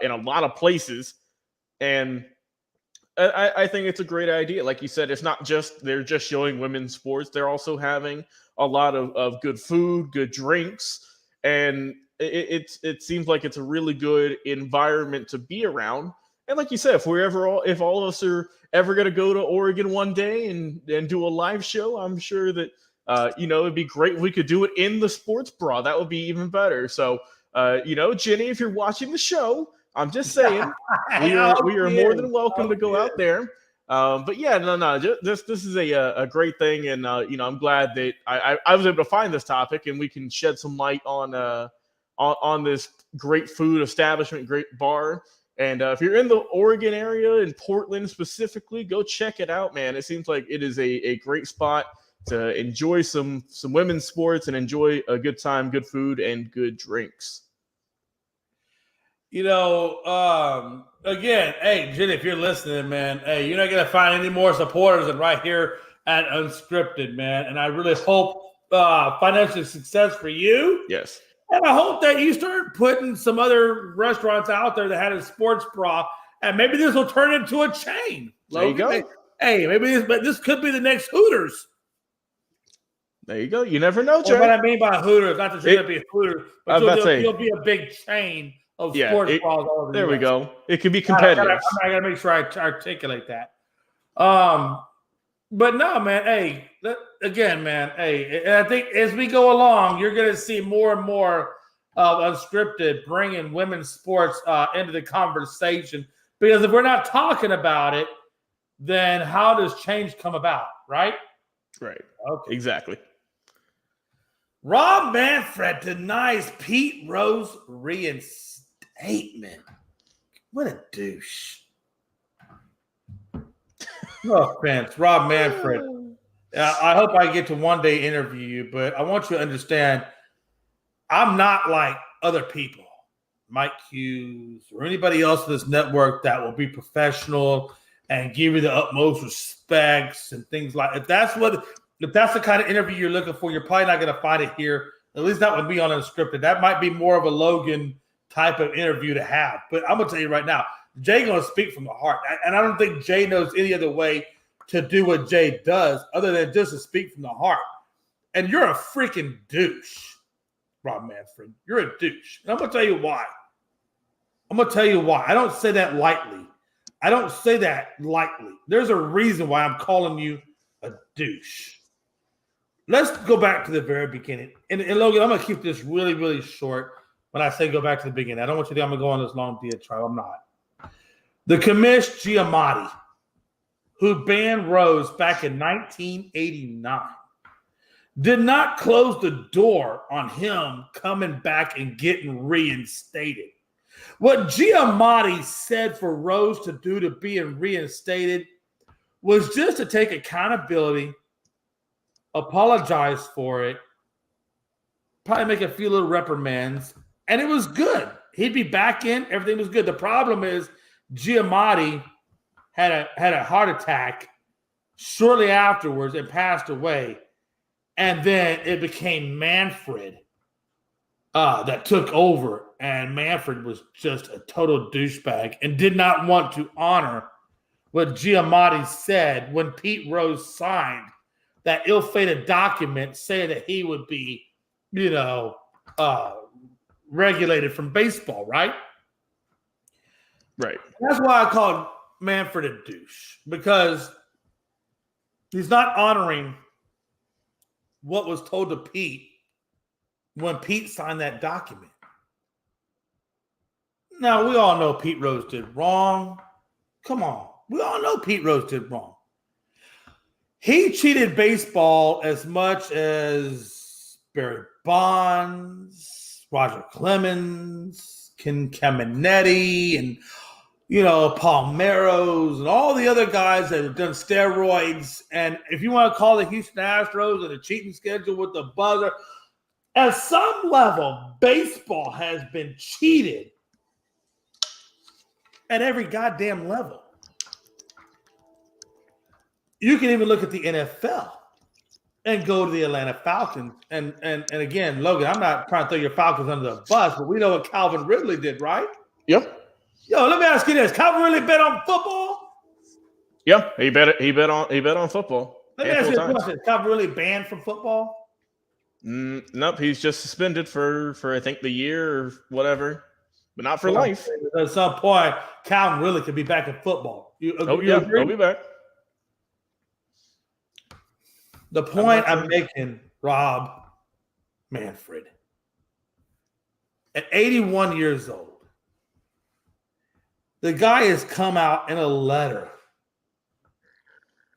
in a lot of places. And I think it's a great idea. Like you said, it's not just they're just showing women's sports. They're also having a lot of good food, good drinks, and it seems like it's a really good environment to be around. And like you said, if all of us are ever going to go to Oregon one day and do a live show, I'm sure that it'd be great if we could do it in the sports bra. That would be even better. So Jenny, if you're watching the show, I'm just saying we are more than welcome to go out there. But yeah, no, this is a great thing, and I'm glad that I was able to find this topic, and we can shed some light on this great food establishment, great bar. And if you're in the Oregon area, in Portland specifically, go check it out, man. It seems like it is a great spot to enjoy some women's sports and enjoy a good time, good food, and good drinks. Again, hey, Jenny, if you're listening, man, hey, you're not going to find any more supporters than right here at Unscripted, man. And I really hope financial success for you. Yes. And I hope that you start putting some other restaurants out there that had a sports bra, and maybe this will turn into a chain. There you go. Hey, maybe this could be the next Hooters. There you go. You never know, Jay. What I mean by Hooters, not that you're going to be a Hooters, but you'll be a big chain of sports bras all over the There we US. go. It could be competitive. I got to make sure I articulate that. But no, man, hey, again, man, hey, and I think as we go along, you're going to see more and more of Unscripted bringing women's sports into the conversation. Because if we're not talking about it, then how does change come about, right? Right. Okay. Exactly. Rob Manfred denies Pete Rose reinstatement. What a douche. No offense, Rob Manfred. I hope I get to one day interview you, but I want you to understand I'm not like other people, Mike Hughes or anybody else in this network that will be professional and give you the utmost respects and things like if that's the kind of interview you're looking for, you're probably not going to find it here. At least not with me on Unscripted. That might be more of a Logan type of interview to have. But I'm going to tell you right now, Jay going to speak from the heart. And I don't think Jay knows any other way to do what Jay does other than just to speak from the heart. And you're a freaking douche, Rob Manfred. You're a douche. And I'm going to tell you why. I don't say that lightly. There's a reason why I'm calling you a douche. Let's go back to the very beginning. And Logan, I'm going to keep this really, really short when I say go back to the beginning. I don't want you to think I'm going to go on this long diatribe. I'm not. The commish Giamatti, who banned Rose back in 1989, did not close the door on him coming back and getting reinstated. What Giamatti said for Rose to do to being reinstated was just to take accountability, apologize for it, probably make a few little reprimands, and it was good. He'd be back in. Everything was good. The problem is Giamatti had a heart attack shortly afterwards and passed away. And then it became Manfred that took over. And Manfred was just a total douchebag and did not want to honor what Giamatti said when Pete Rose signed that ill-fated document saying that he would be, regulated from baseball, right? Right. That's why I called Manfred a douche, because he's not honoring what was told to Pete when Pete signed that document. Now, we all know Pete Rose did wrong. Come on. We all know Pete Rose did wrong. He cheated baseball as much as Barry Bonds, Roger Clemens, Ken Caminetti, and Palmeros and all the other guys that have done steroids. And if you want to call the Houston Astros and the cheating schedule with the buzzer, at some level, baseball has been cheated at every goddamn level. You can even look at the NFL and go to the Atlanta Falcons. And again, Logan, I'm not trying to throw your Falcons under the bus, but we know what Calvin Ridley did, right? Yep. Yo, let me ask you this: Calvin Ridley bet on football? Yeah, he bet on football. Let me ask you a question: Calvin Ridley banned from football? Nope, he's just suspended for I think the year or whatever, but not for life. At some point, Calvin Ridley could be back in football. He'll be back. The point I'm making, Rob Manfred, at 81 years old, the guy has come out in a letter.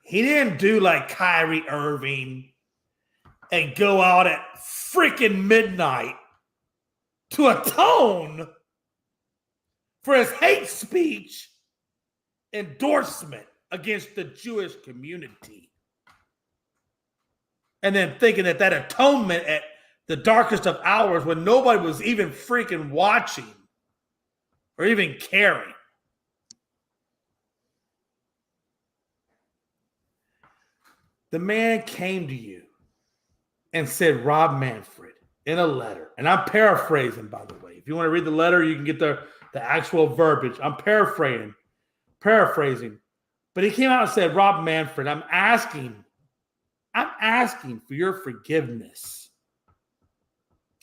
He didn't do like Kyrie Irving and go out at freaking midnight to atone for his hate speech endorsement against the Jewish community. And then thinking that atonement at the darkest of hours when nobody was even freaking watching or even caring. The man came to you and said, Rob Manfred, in a letter, and I'm paraphrasing, by the way. If you want to read the letter, you can get the actual verbiage. I'm paraphrasing. But he came out and said, Rob Manfred, I'm asking for your forgiveness.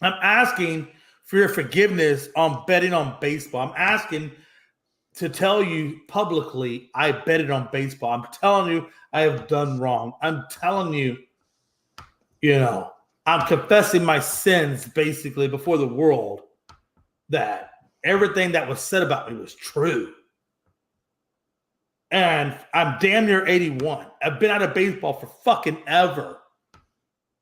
I'm asking for your forgiveness on betting on baseball. I'm asking to tell you publicly I betted on baseball. I'm telling you I have done wrong. I'm telling you, I'm confessing my sins basically before the world that everything that was said about me was true. And I'm damn near 81. I've been out of baseball for fucking ever.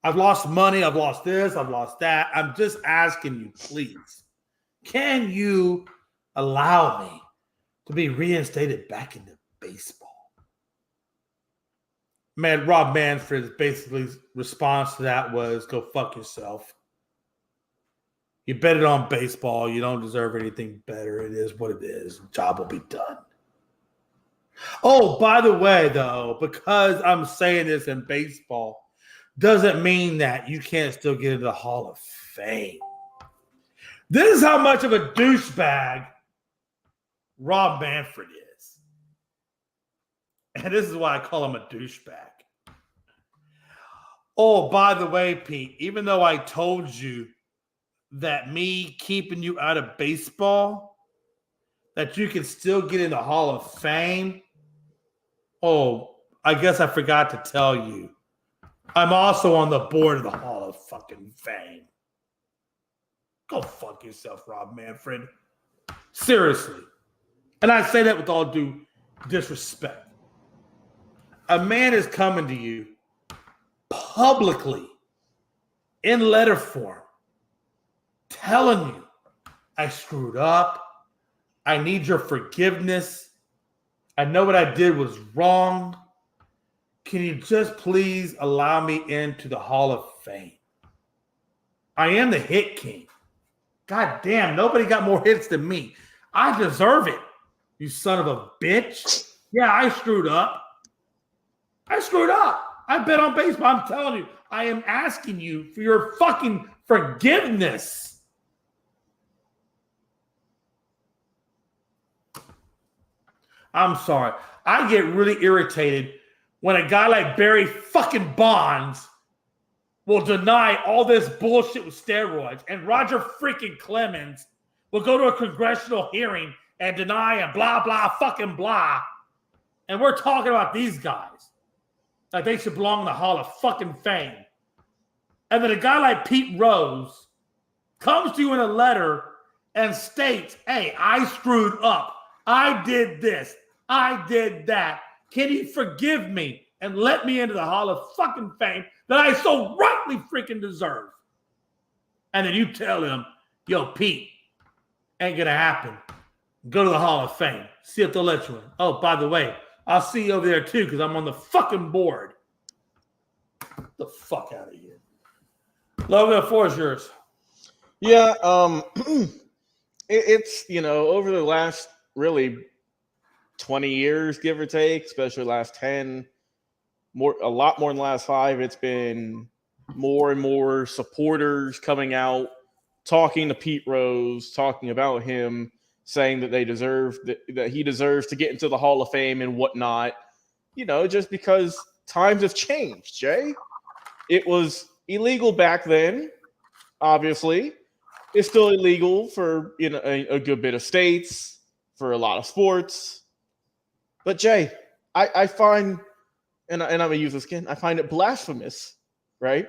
I've lost money. I've lost this. I've lost that. I'm just asking you, please, can you allow me to be reinstated back into baseball? Man, Rob Manfred's basically response to that was, go fuck yourself. You bet it on baseball. You don't deserve anything better. It is what it is. The job will be done. Oh, by the way, though, because I'm saying this in baseball, doesn't mean that you can't still get into the Hall of Fame. This is how much of a douchebag Rob Manfred is. And this is why I call him a douchebag. Oh, by the way, Pete, even though I told you that me keeping you out of baseball, that you can still get in the Hall of Fame, oh, I guess I forgot to tell you. I'm also on the board of the Hall of fucking Fame. Go fuck yourself, Rob Manfred. Seriously. And I say that with all due disrespect. A man is coming to you publicly in letter form telling you, I screwed up. I need your forgiveness. I know what I did was wrong. Can you just please allow me into the Hall of Fame? I am the hit king. God damn, nobody got more hits than me. I deserve it, you son of a bitch. Yeah, I screwed up. I bet on baseball. I'm telling you, I am asking you for your fucking forgiveness. I'm sorry. I get really irritated when a guy like Barry fucking Bonds will deny all this bullshit with steroids, and Roger freaking Clemens will go to a congressional hearing and deny and blah, blah, fucking blah. And we're talking about these guys like they should belong in the Hall of fucking Fame. And then a guy like Pete Rose comes to you in a letter and states, hey, I screwed up. I did this. I did that. Can you forgive me and let me into the Hall of fucking Fame that I so rightly freaking deserve? And then you tell him, yo, Pete, ain't gonna happen. Go to the Hall of Fame. See if they'll let you in. Oh, by the way, I'll see you over there too because I'm on the fucking board. Get the fuck out of here. Logan, the floor is yours. Yeah, it's, over the last really 20 years, give or take, especially last 10, a lot more than the last 5, it's been more and more supporters coming out, talking to Pete Rose, talking about him, saying that that he deserves to get into the Hall of Fame and whatnot, just because times have changed, Jay. It was illegal back then, obviously. It's still illegal for a good bit of states, for a lot of sports. But Jay, I find, and I'm gonna use this again, I find it blasphemous, right?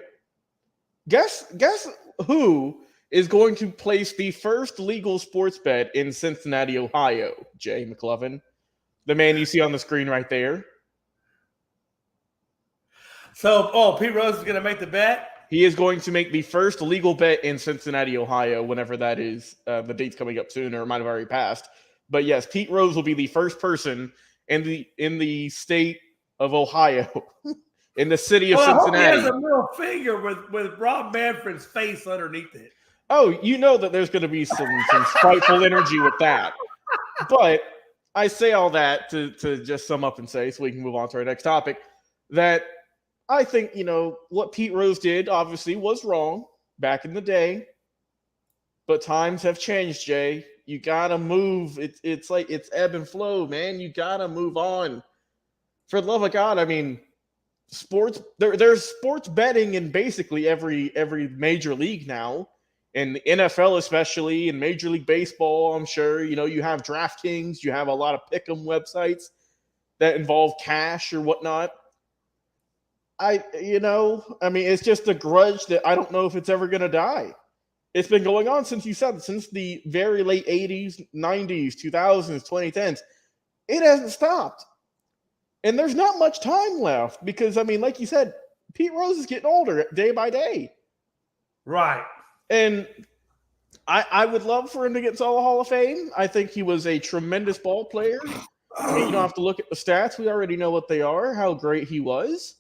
Guess who is going to place the first legal sports bet in Cincinnati, Ohio, Jay McLovin? The man you see on the screen right there. So, Pete Rose is gonna make the bet? He is going to make the first legal bet in Cincinnati, Ohio, whenever that is. The date's coming up soon, or it might have already passed. But yes, Pete Rose will be the first person in the state of Ohio, in the city of Cincinnati. I hope he has a middle finger with Rob Manfred's face underneath it. Oh, you know that there's going to be some spiteful energy with that. But I say all that to just sum up and say, so we can move on to our next topic, that I think, what Pete Rose did obviously was wrong back in the day, but times have changed, Jay. You got to move. It's like it's ebb and flow, man. You got to move on. For the love of God, I mean, sports, there's sports betting in basically every major league now, and the NFL especially, and Major League Baseball, I'm sure. You have DraftKings, you have a lot of pick'em websites that involve cash or whatnot. It's just a grudge that I don't know if it's ever going to die. It's been going on since the very late 80s, 90s, 2000s, 2010s. It hasn't stopped. And there's not much time left because, like you said, Pete Rose is getting older day by day. Right. And I would love for him to get into the Hall of Fame. I think he was a tremendous ball player. You don't have to look at the stats. We already know what they are, how great he was.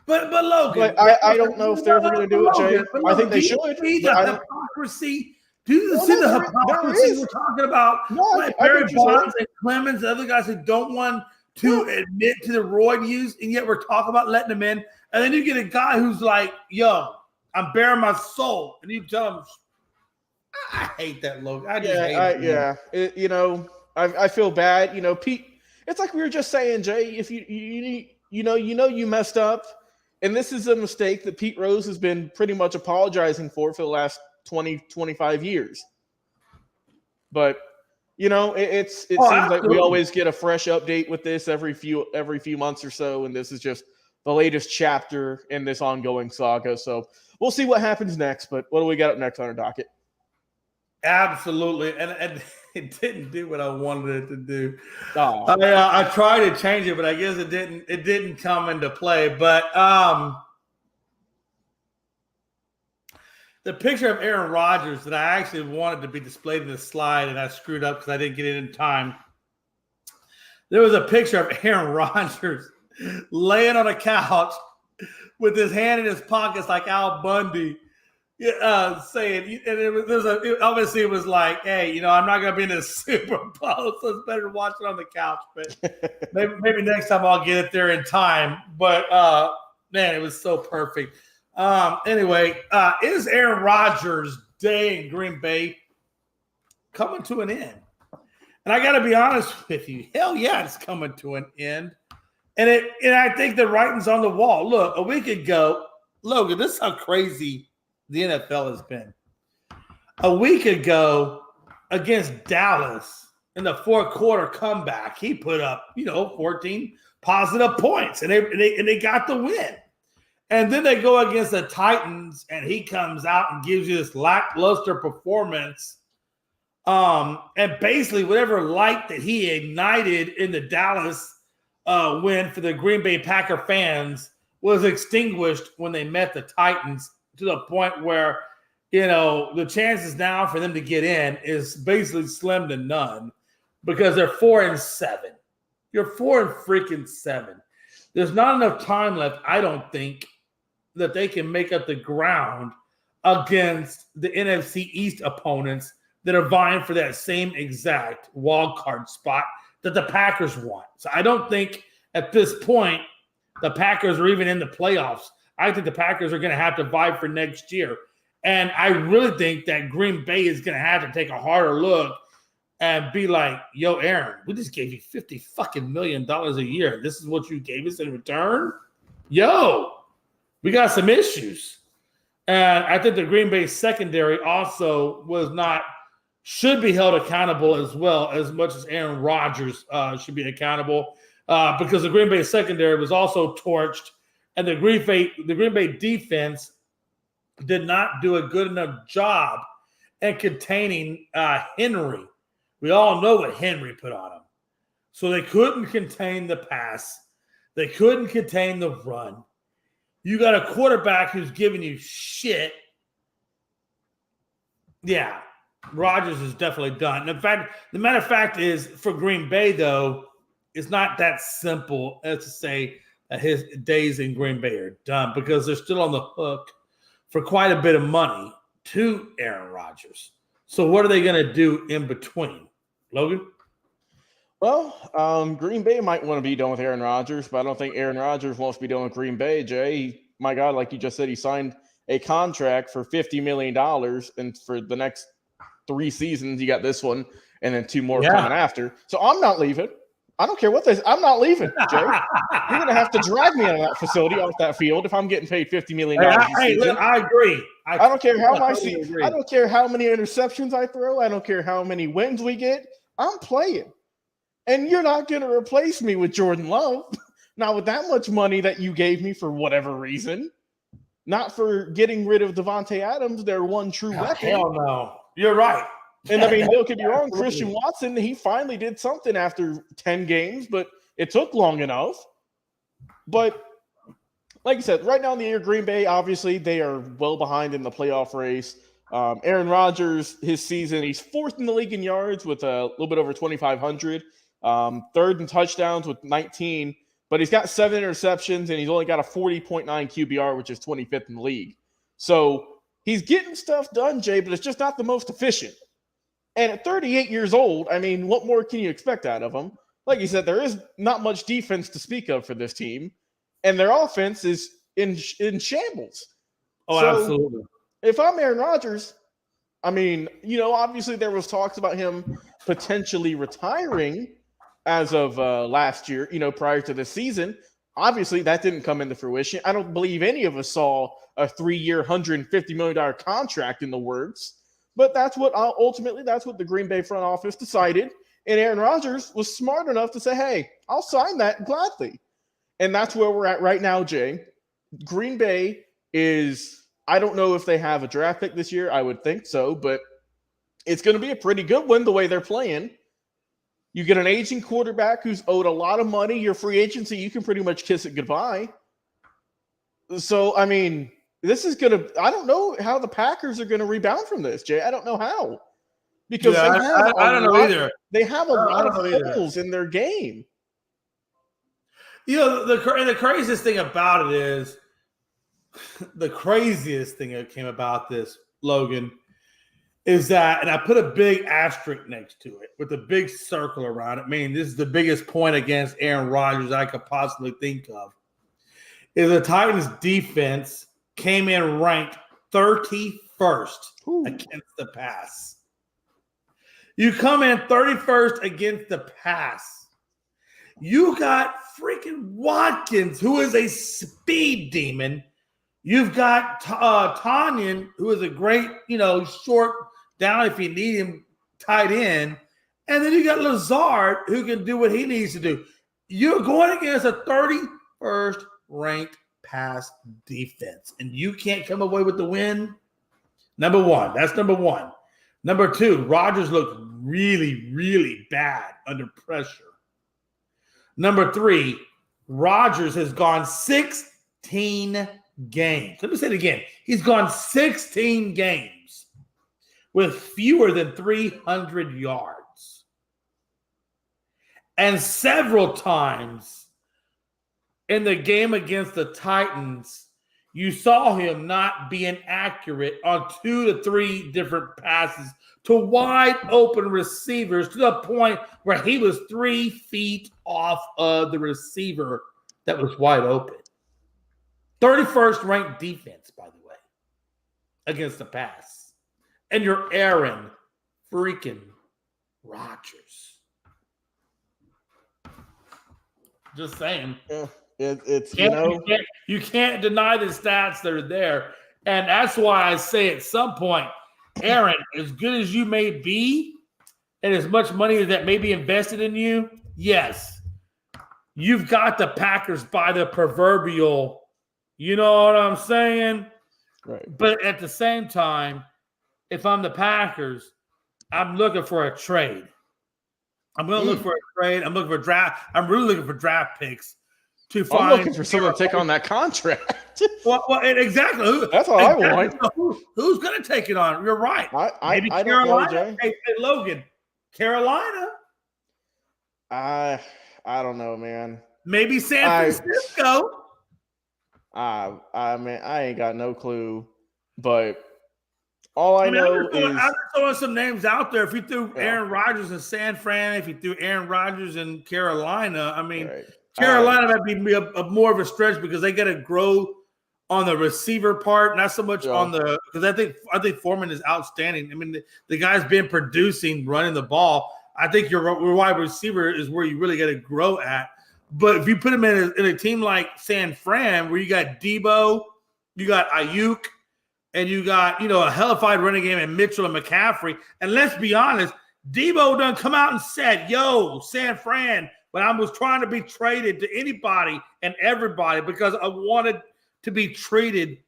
But Logan, I don't know if they're ever going to do it, Jay. I think they should. See the hypocrisy? Do you see the hypocrisy we're talking about? Like Barry Bonds and Clemens, and other guys who don't want to admit to the roid use, and yet we're talking about letting them in. And then you get a guy who's like, yo, I'm bearing my soul. And you tell him, I hate that, Logan. I just hate it. I feel bad. Pete, it's like we were just saying, Jay, if you messed up. And this is a mistake that Pete Rose has been pretty much apologizing for the last 20, 25 years. But it seems like we always get a fresh update with this every few months or so, and this is just the latest chapter in this ongoing saga. So we'll see what happens next. But what do we got up next on our docket? Absolutely, and it didn't do what I wanted it to do. Oh. I tried to change it, but I guess it didn't come into play. But the picture of Aaron Rodgers that I actually wanted to be displayed in the slide, and I screwed up because I didn't get it in time. There was a picture of Aaron Rodgers laying on a couch with his hand in his pockets like Al Bundy, saying, and obviously it was like, hey, I'm not going to be in the Super Bowl, so it's better to watch it on the couch. But maybe next time I'll get it there in time. But man, it was so perfect. Anyway, is Aaron Rodgers' day in Green Bay coming to an end? And I got to be honest with you, hell yeah, it's coming to an end. And I think the writing's on the wall. Look, a week ago, Logan, this is how crazy the NFL has been. A week ago, against Dallas in the fourth quarter comeback, he put up, 14 positive points, and they got the win. And then they go against the Titans, and he comes out and gives you this lackluster performance. And basically, whatever light that he ignited in the Dallas win for the Green Bay Packer fans was extinguished when they met the Titans, to the point where, the chances now for them to get in is basically slim to none, because they're 4-7. You're 4-7. There's not enough time left, I don't think, that they can make up the ground against the NFC East opponents that are vying for that same exact wild card spot that the Packers want. So I don't think at this point the Packers are even in the playoffs. I think the Packers are going to have to vie for next year. And I really think that Green Bay is going to have to take a harder look and be like, yo, Aaron, we just gave you $50 million a year. This is what you gave us in return? Yo, we got some issues. And I think the Green Bay secondary also should be held accountable as well, as much as Aaron Rodgers should be accountable, because the Green Bay secondary was also torched, and the Green Bay defense did not do a good enough job in containing Henry. We all know what Henry put on him. So they couldn't contain the pass. They couldn't contain the run. You got a quarterback who's giving you shit. Yeah, Rodgers is definitely done. In fact, the matter of fact is, for Green Bay, though, it's not that simple as to say that his days in Green Bay are done, because they're still on the hook for quite a bit of money to Aaron Rodgers. So what are they going to do in between? Logan? Well, Green Bay might want to be done with Aaron Rodgers, but I don't think Aaron Rodgers wants to be done with Green Bay, Jay. My God, like you just said, he signed a contract for $50 million, and for the next 3 seasons, you got this one, and then 2 more coming after. So I'm not leaving. I don't care what this. I'm not leaving, Jay. You're going to have to drag me out of that facility, off that field, if I'm getting paid $50 million. Hey, look, I agree. I don't care how I don't care how many interceptions I throw. I don't care how many wins we get. I'm playing. And you're not going to replace me with Jordan Love. Not with that much money that you gave me for whatever reason. Not for getting rid of Devontae Adams, their one true weapon. Hell no. You're right. And I mean, don't get me wrong, Christian Watson, he finally did something after 10 games, but it took long enough. But like I said, right now in the year, Green Bay, obviously, they are well behind in the playoff race. Aaron Rodgers, his season, he's 4th in the league in yards with a little bit over 2,500. 3rd in touchdowns with 19, but he's got 7 interceptions, and he's only got a 40.9 QBR, which is 25th in the league. So he's getting stuff done, Jay, but it's just not the most efficient. And at 38 years old, I mean, what more can you expect out of him? Like you said, there is not much defense to speak of for this team, and their offense is in shambles. Oh, so absolutely. If I'm Aaron Rodgers, I mean, obviously there was talks about him potentially retiring as of last year, prior to the season. Obviously, that didn't come into fruition. I don't believe any of us saw a 3-year, $150 million contract in the works. But that's what ultimately the Green Bay front office decided. And Aaron Rodgers was smart enough to say, hey, I'll sign that gladly. And that's where we're at right now, Jay. Green Bay is, I don't know if they have a draft pick this year. I would think so, but it's going to be a pretty good one the way they're playing. You get an aging quarterback who's owed a lot of money. Your free agency, you can pretty much kiss it goodbye. So, I mean, this is going to – I don't know how the Packers are going to rebound from this, Jay. I don't know how. Because I don't know either. They have a lot of holes in their game. You know, the craziest thing about it is the craziest thing that came about this, Logan, is that, and I put a big asterisk next to it with a big circle around it, meaning this is the biggest point against Aaron Rodgers I could possibly think of, is the Titans defense came in ranked 31st against the pass. You come in 31st against the pass. You got freaking Watkins, who is a speed demon. You've got Tanyan, who is a great, short down if you need him, tight end. And then you got Lazard, who can do what he needs to do. You're going against a 31st ranked pass defense, and you can't come away with the win. Number one. That's number one. Number two, Rodgers looked really, really bad under pressure. Number three, Rodgers has gone 16 games. Let me say it again. He's gone 16 games with fewer than 300 yards. And several times in the game against the Titans, you saw him not being accurate on 2 to 3 different passes to wide open receivers to the point where he was 3 feet off of the receiver that was wide open. 31st ranked defense, by the way, against the pass. And you're Aaron freaking Rodgers. Just saying. Yeah, you can't deny the stats that are there. And that's why I say at some point, Aaron, as good as you may be, and as much money as that may be invested in you, yes, you've got the Packers by the proverbial, you know what I'm saying? Right. But at the same time, if I'm the Packers, I'm looking for a trade. I'm going to look for a trade. I'm looking for draft. I'm really looking for draft picks to find. I'm looking for someone to take on that contract. Well, exactly. That's all I want. Who's going to take it on? You're right. Maybe I Carolina. don't know, Jay. Hey, Logan, Carolina. I don't know, man. Maybe San Francisco. I ain't got no clue. But all I know is I'm throwing some names out there. If you threw Aaron Rodgers in San Fran, if you threw Aaron Rodgers in Carolina, I mean, right. Carolina might be a more of a stretch because they got to grow on the receiver part, not so much on the – because I think Foreman is outstanding. I mean, the guy's been producing, running the ball. I think your wide receiver is where you really got to grow at. But if you put him in a team like San Fran, where you got Debo, you got Ayuk, and you got, a hellified running game in Mitchell and McCaffrey. And let's be honest, Debo done come out and said, yo, San Fran, when I was trying to be traded to anybody and everybody because I wanted to be treated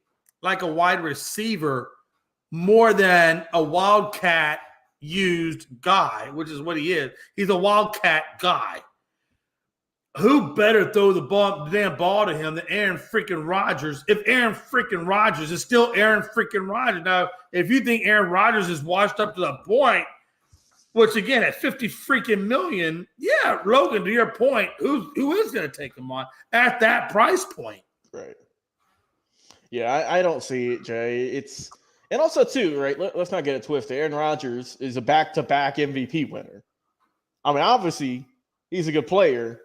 like a wide receiver more than a wildcat used guy, which is what he is. He's a wildcat guy. Who better throw the damn ball to him than Aaron freaking Rodgers? If Aaron freaking Rodgers is still Aaron freaking Rodgers. Now, if you think Aaron Rodgers is washed up to the point, which again at 50 freaking million, yeah, Logan, to your point, who is going to take him on at that price point? Right. Yeah, I don't see it, Jay. And also too, right? Let's not get it twisted. Aaron Rodgers is a back-to-back MVP winner. I mean, obviously, he's a good player.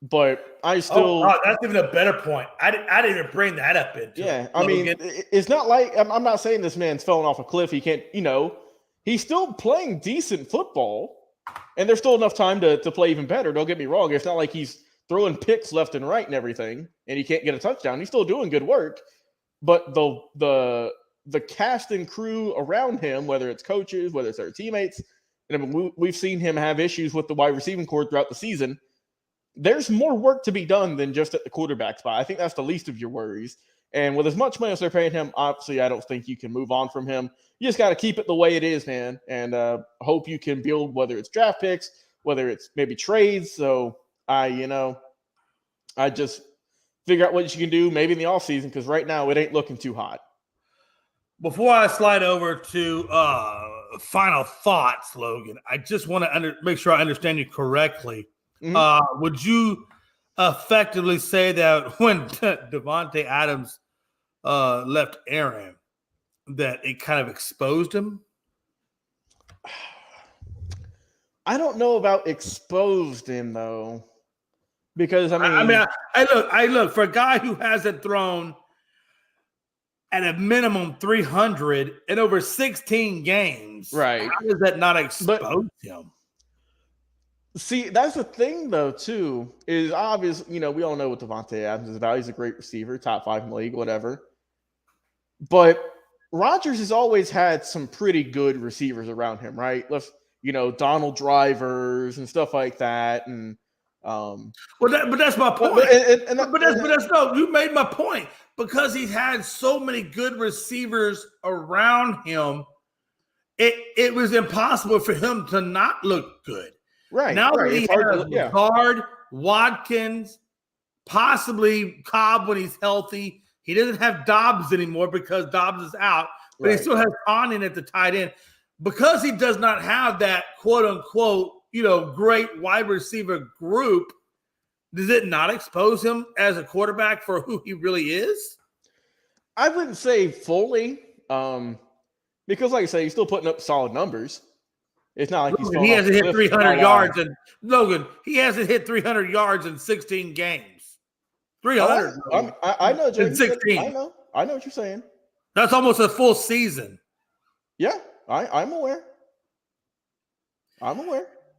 But I still that's even a better point. I didn't even bring that up into it. I mean, it's not like I'm not saying this man's falling off a cliff. He can't, he's still playing decent football, and there's still enough time to play even better. Don't get me wrong. It's not like he's throwing picks left and right and everything, and he can't get a touchdown. He's still doing good work. But the the cast and crew around him, whether it's coaches, whether it's their teammates, and I mean, we've seen him have issues with the wide receiving core throughout the season. There's more work to be done than just at the quarterback spot. I think that's the least of your worries. And with as much money as they're paying him, obviously, I don't think you can move on from him. You just got to keep it the way it is, man, and hope you can build, whether it's draft picks, whether it's maybe trades. So I just figure out what you can do maybe in the offseason, because right now it ain't looking too hot. Before I slide over to final thoughts, Logan, I just want to make sure I understand you correctly. Mm-hmm. Would you effectively say that when Davante Adams left Aaron, that it kind of exposed him? I don't know about exposed him, though, because I look for a guy who hasn't thrown at a minimum 300 in over 16 games. Right? How does that not expose him? See, that's the thing, though, too, is obvious. We all know what Davante Adams is about. He's a great receiver, top 5 in the league, whatever. But Rodgers has always had some pretty good receivers around him, right? Donald Drivers and stuff like that. And but that's my point. You made my point. Because he's had so many good receivers around him, it was impossible for him to not look good. Right. Now right. that he has Lazard, Watkins, possibly Cobb when he's healthy. He doesn't have Dobbs anymore because Dobbs is out, but he still has Onion at the tight end. Because he does not have that quote-unquote, great wide receiver group, does it not expose him as a quarterback for who he really is? I wouldn't say fully, because like I say, he's still putting up solid numbers. It's not like he hasn't hit 300 yards. And Logan, he hasn't hit 300 yards in 16 games. 300. I know, Jay, 16. I know what you're saying. That's almost a full season. Yeah, I'm aware.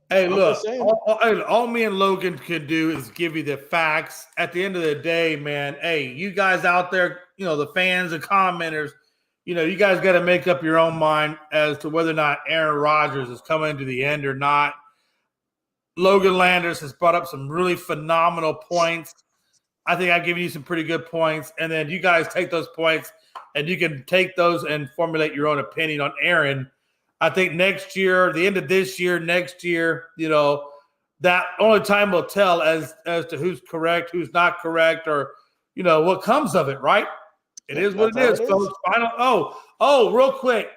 Hey, look, all me and Logan can do is give you the facts. At the end of the day, man, hey, you guys out there, the fans and commenters, you guys got to make up your own mind as to whether or not Aaron Rodgers is coming to the end or not. Logan Landers has brought up some really phenomenal points. I think I've given you some pretty good points. And then you guys take those points and you can take those and formulate your own opinion on Aaron. I think next year, the end of this year, next year, that only time will tell as to who's correct, who's not correct, or, what comes of it, right? It is what it is, folks. Real quick.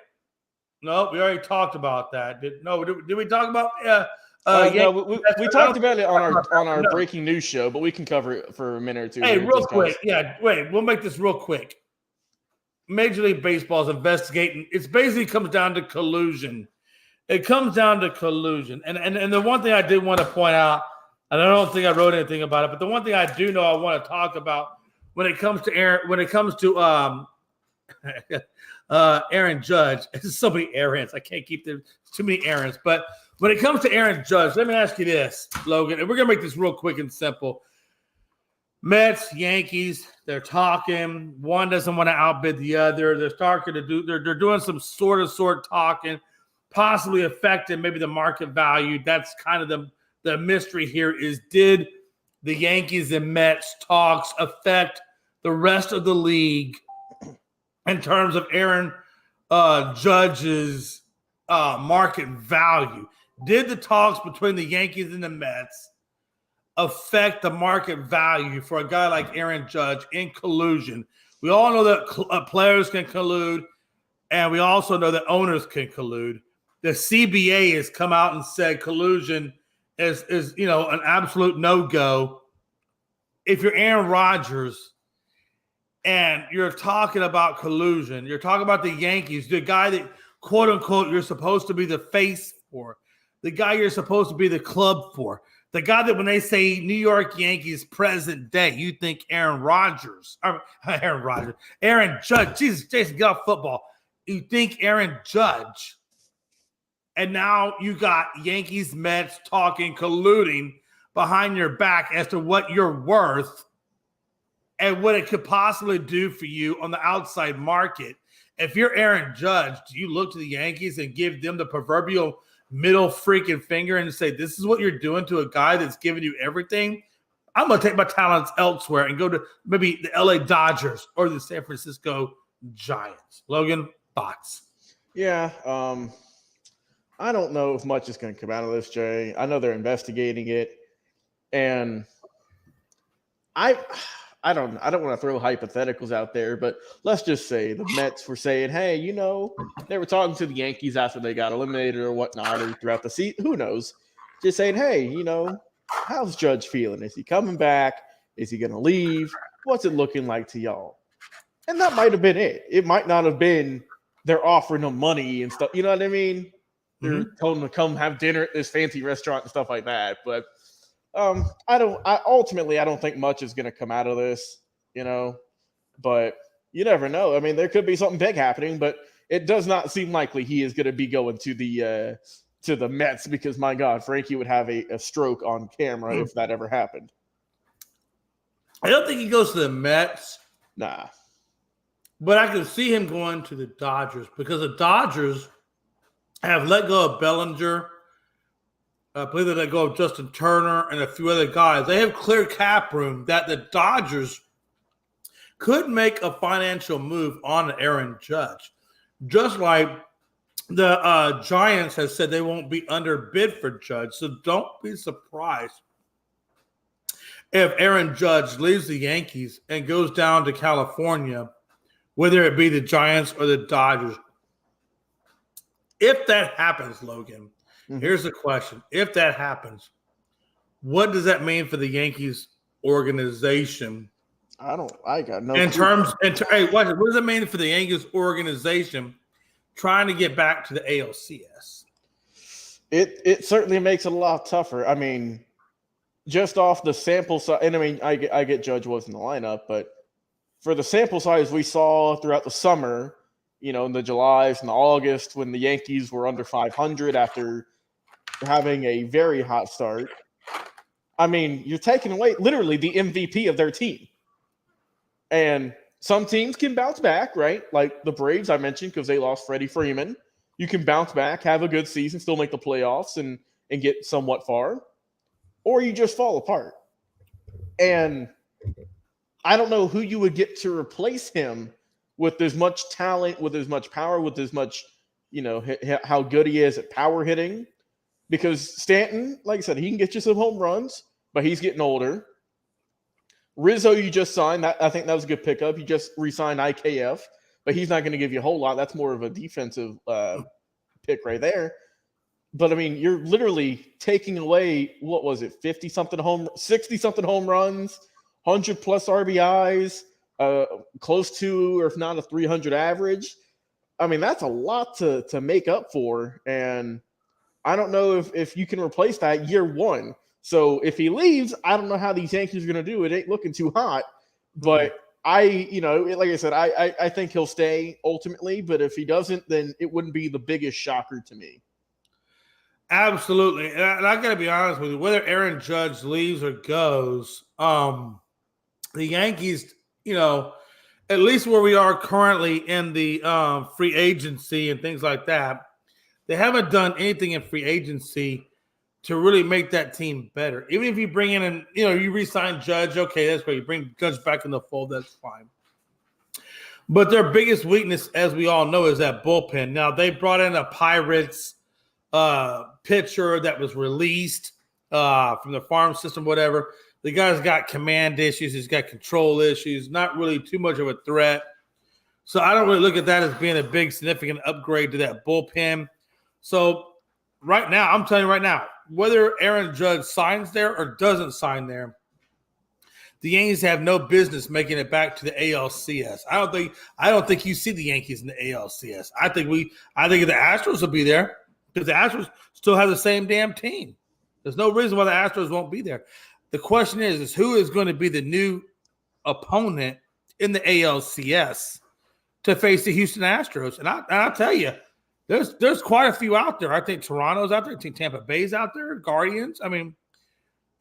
No, we already talked about that. Did we talk about no, we talked about it on our breaking news show, but we can cover it for a minute or two. Hey, real quick. Yeah, wait, we'll make this real quick. Major League Baseball is investigating. It basically comes down to collusion. It comes down to collusion. And the one thing I did want to point out, and I don't think I wrote anything about it, but the one thing I do know I want to talk about when it comes to Aaron Judge, there's so many Aarons. I can't keep them. Too many Aarons. But when it comes to Aaron Judge, let me ask you this, Logan, and we're going to make this real quick and simple. Mets, Yankees, they're talking. One doesn't want to outbid the other. They're doing some sort of talking, possibly affecting maybe the market value. That's kind of the mystery here is, did the Yankees and Mets talks affect the rest of the league in terms of Aaron Judge's market value? Did the talks between the Yankees and the Mets affect the market value for a guy like Aaron Judge in collusion? We all know that players can collude, and we also know that owners can collude. The CBA has come out and said collusion is an absolute no-go. If you're Aaron Rodgers and you're talking about collusion, you're talking about the Yankees, the guy that, quote-unquote, you're supposed to be the face for, the guy you're supposed to be the club for, the guy that when they say New York Yankees present day, you think Aaron Judge. Jesus, Jason, get off football. You think Aaron Judge. And now you got Yankees, Mets talking, colluding behind your back as to what you're worth and what it could possibly do for you on the outside market. If you're Aaron Judge, do you look to the Yankees and give them the proverbial middle freaking finger and say, this is what you're doing to a guy that's giving you everything? I'm going to take my talents elsewhere and go to maybe the LA Dodgers or the San Francisco Giants. Logan, thoughts? Yeah, I don't know if much is going to come out of this, Jay. I know they're investigating it, and I don't want to throw hypotheticals out there, but let's just say the Mets were saying, hey, they were talking to the Yankees after they got eliminated or whatnot, or throughout the season. Who knows? Just saying, hey, how's Judge feeling? Is he coming back? Is he going to leave? What's it looking like to y'all? And that might have been it. It might not have been they're offering him money and stuff. You know what I mean? They're telling him to come have dinner at this fancy restaurant and stuff like that. But I don't think much is going to come out of this, but you never know. I mean, there could be something big happening, but it does not seem likely he is going to be going to the Mets because, my God, Frankie would have a stroke on camera if that ever happened. I don't think he goes to the Mets. Nah. But I can see him going to the Dodgers because the Dodgers have let go of Bellinger. I believe they let go of Justin Turner and a few other guys. They have clear cap room that the Dodgers could make a financial move on Aaron Judge. Just like the Giants has said they won't be underbid for Judge. So don't be surprised if Aaron Judge leaves the Yankees and goes down to California, whether it be the Giants or the Dodgers. If that happens, Logan, here's the question. If that happens, what does that mean for the Yankees organization? I got no Hey, what does it mean for the Yankees organization trying to get back to the ALCS? It certainly makes it a lot tougher. I mean, just off the sample size, and I mean, I get Judge was in the lineup, but for the sample size we saw throughout the summer, in the Julys and the August when the Yankees were under 500 after having a very hot start. I mean, you're taking away literally the MVP of their team. And some teams can bounce back, right? Like the Braves I mentioned because they lost Freddie Freeman. You can bounce back, have a good season, still make the playoffs and get somewhat far. Or you just fall apart. And I don't know who you would get to replace him with as much talent, with as much power, with as much, how good he is at power hitting. Because Stanton, like I said, he can get you some home runs, but he's getting older. Rizzo, you just signed. I think that was a good pickup. You just re-signed IKF, but he's not going to give you a whole lot. That's more of a defensive pick right there. But, I mean, you're literally taking away, 60-something home runs, 100-plus RBIs, close to, or if not a 300 average. I mean, that's a lot to make up for. And I don't know if you can replace that year one. So if he leaves, I don't know how these Yankees are going to do it. It ain't looking too hot. But like I said, I think he'll stay ultimately. But if he doesn't, then it wouldn't be the biggest shocker to me. Absolutely. And I got to be honest with you, whether Aaron Judge leaves or goes, the Yankees, at least where we are currently in the free agency and things like that, they haven't done anything in free agency to really make that team better. Even if you bring in and, you re-sign Judge, okay, that's great. You bring Judge back in the fold, that's fine. But their biggest weakness, as we all know, is that bullpen. Now, they brought in a Pirates pitcher that was released from the farm system, whatever. The guy's got command issues. He's got control issues, not really too much of a threat. So I don't really look at that as being a big significant upgrade to that bullpen. So right now, I'm telling you right now, whether Aaron Judge signs there or doesn't sign there, the Yankees have no business making it back to the ALCS. I don't think you see the Yankees in the ALCS. I think the Astros will be there because the Astros still have the same damn team. There's no reason why the Astros won't be there. The question is who is going to be the new opponent in the ALCS to face the Houston Astros? And I'll tell you, there's quite a few out there. I think Toronto's out there. I think Tampa Bay's out there. Guardians. I mean,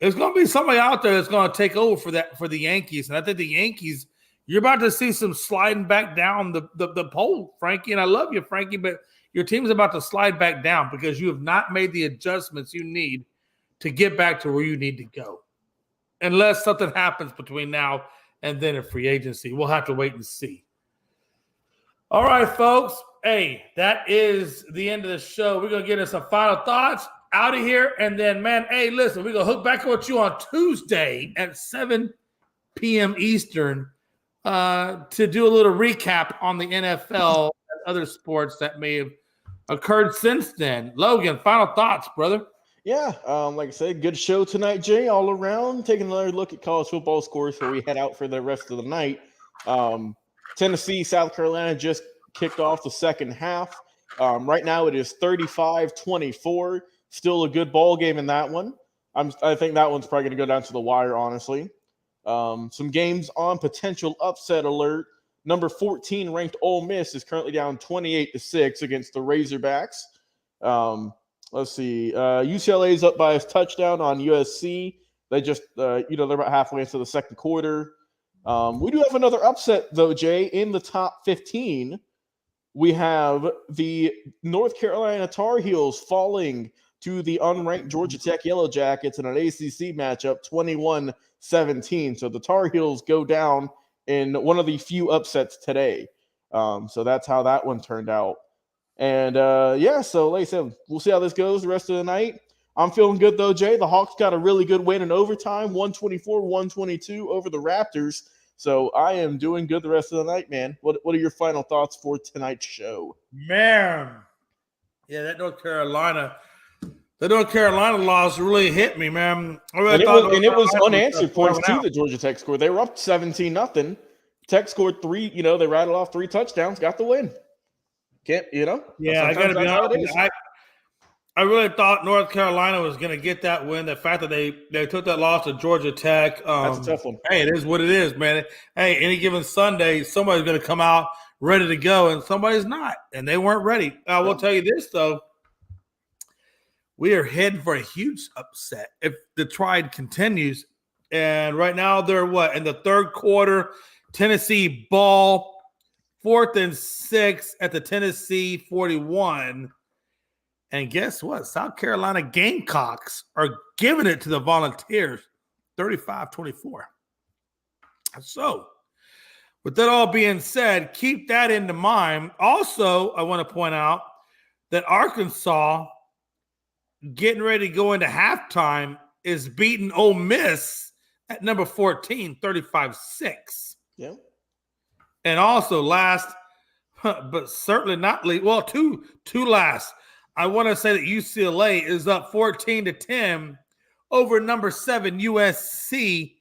there's going to be somebody out there that's going to take over for the Yankees. And I think the Yankees You're about to see some sliding back down the pole, Frankie. And I love you, Frankie, but your team's about to slide back down because you have not made the adjustments you need to get back to where you need to go. Unless something happens between now and then in free agency. We'll have to wait and see. All right, folks. Hey, that is the end of the show. We're going to get us some final thoughts out of here. And then, man, hey, listen, we're going to hook back with you on Tuesday at 7 p.m. Eastern to do a little recap on the NFL and other sports that may have occurred since then. Logan, final thoughts, brother. Yeah, like I said, good show tonight, Jay, all around. Taking another look at college football scores before we head out for the rest of the night. Tennessee, South Carolina just kicked off the second half. Right now it is 35-24. Still a good ball game in that one. I think that one's probably going to go down to the wire, honestly. Some games on potential upset alert. Number 14 ranked Ole Miss is currently down 28-6 against the Razorbacks. Let's see. UCLA is up by a touchdown on USC. They just, they're about halfway into the second quarter. We do have another upset, though, Jay. In the top 15, we have the North Carolina Tar Heels falling to the unranked Georgia Tech Yellow Jackets in an ACC matchup, 21-17. So the Tar Heels go down in one of the few upsets today. So that's how that one turned out. And, so like I said, we'll see how this goes the rest of the night. I'm feeling good, though, Jay. The Hawks got a really good win in overtime, 124-122 over the Raptors. So I am doing good the rest of the night, man. What are your final thoughts for tonight's show? Man. Yeah, that North Carolina loss really hit me, man. It was unanswered points to the Georgia Tech score. They were up 17-0. Tech scored 3, they rattled off 3 touchdowns, got the win. Can't, Yeah, I got to be honest. I really thought North Carolina was going to get that win. The fact that they took that loss to Georgia Tech. That's a tough one. Hey, it is what it is, man. Hey, any given Sunday, somebody's going to come out ready to go, and somebody's not, and they weren't ready. I will tell you this, though. We are heading for a huge upset if the trend continues. And right now they're in the third quarter, Tennessee ball, 4th and 6 at the Tennessee 41. And guess what? South Carolina Gamecocks are giving it to the Volunteers, 35-24. So, with that all being said, keep that into mind. Also, I want to point out that Arkansas, getting ready to go into halftime, is beating Ole Miss at number 14, 35-6. Yeah. And also last, but certainly not least, well, two last. I want to say that UCLA is up 14-10 over number 7 USC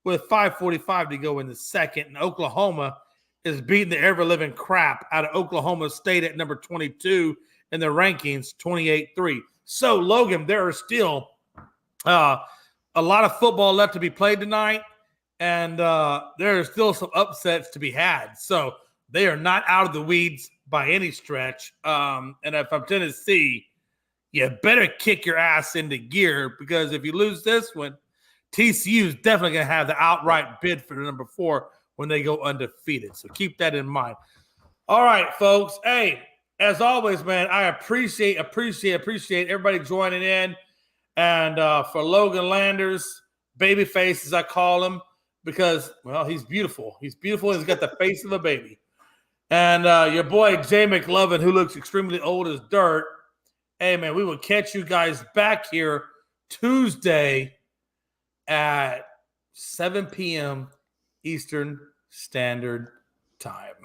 with 5:45 to go in the second. And Oklahoma is beating the ever-living crap out of Oklahoma State at number 22 in the rankings, 28-3. So, Logan, there are still a lot of football left to be played tonight, and there are still some upsets to be had. So, they are not out of the weeds by any stretch. And if I'm Tennessee, you better kick your ass into gear, because if you lose this one, TCU is definitely going to have the outright bid for the number 4 when they go undefeated. So keep that in mind. All right, folks. Hey, as always, man, I appreciate everybody joining in. And for Logan Landers, babyface as I call him, because, well, he's beautiful. He's beautiful. He's got the face of a baby. And your boy Jay McLovin, who looks extremely old as dirt. Hey, man, we will catch you guys back here Tuesday at 7 p.m. Eastern Standard Time.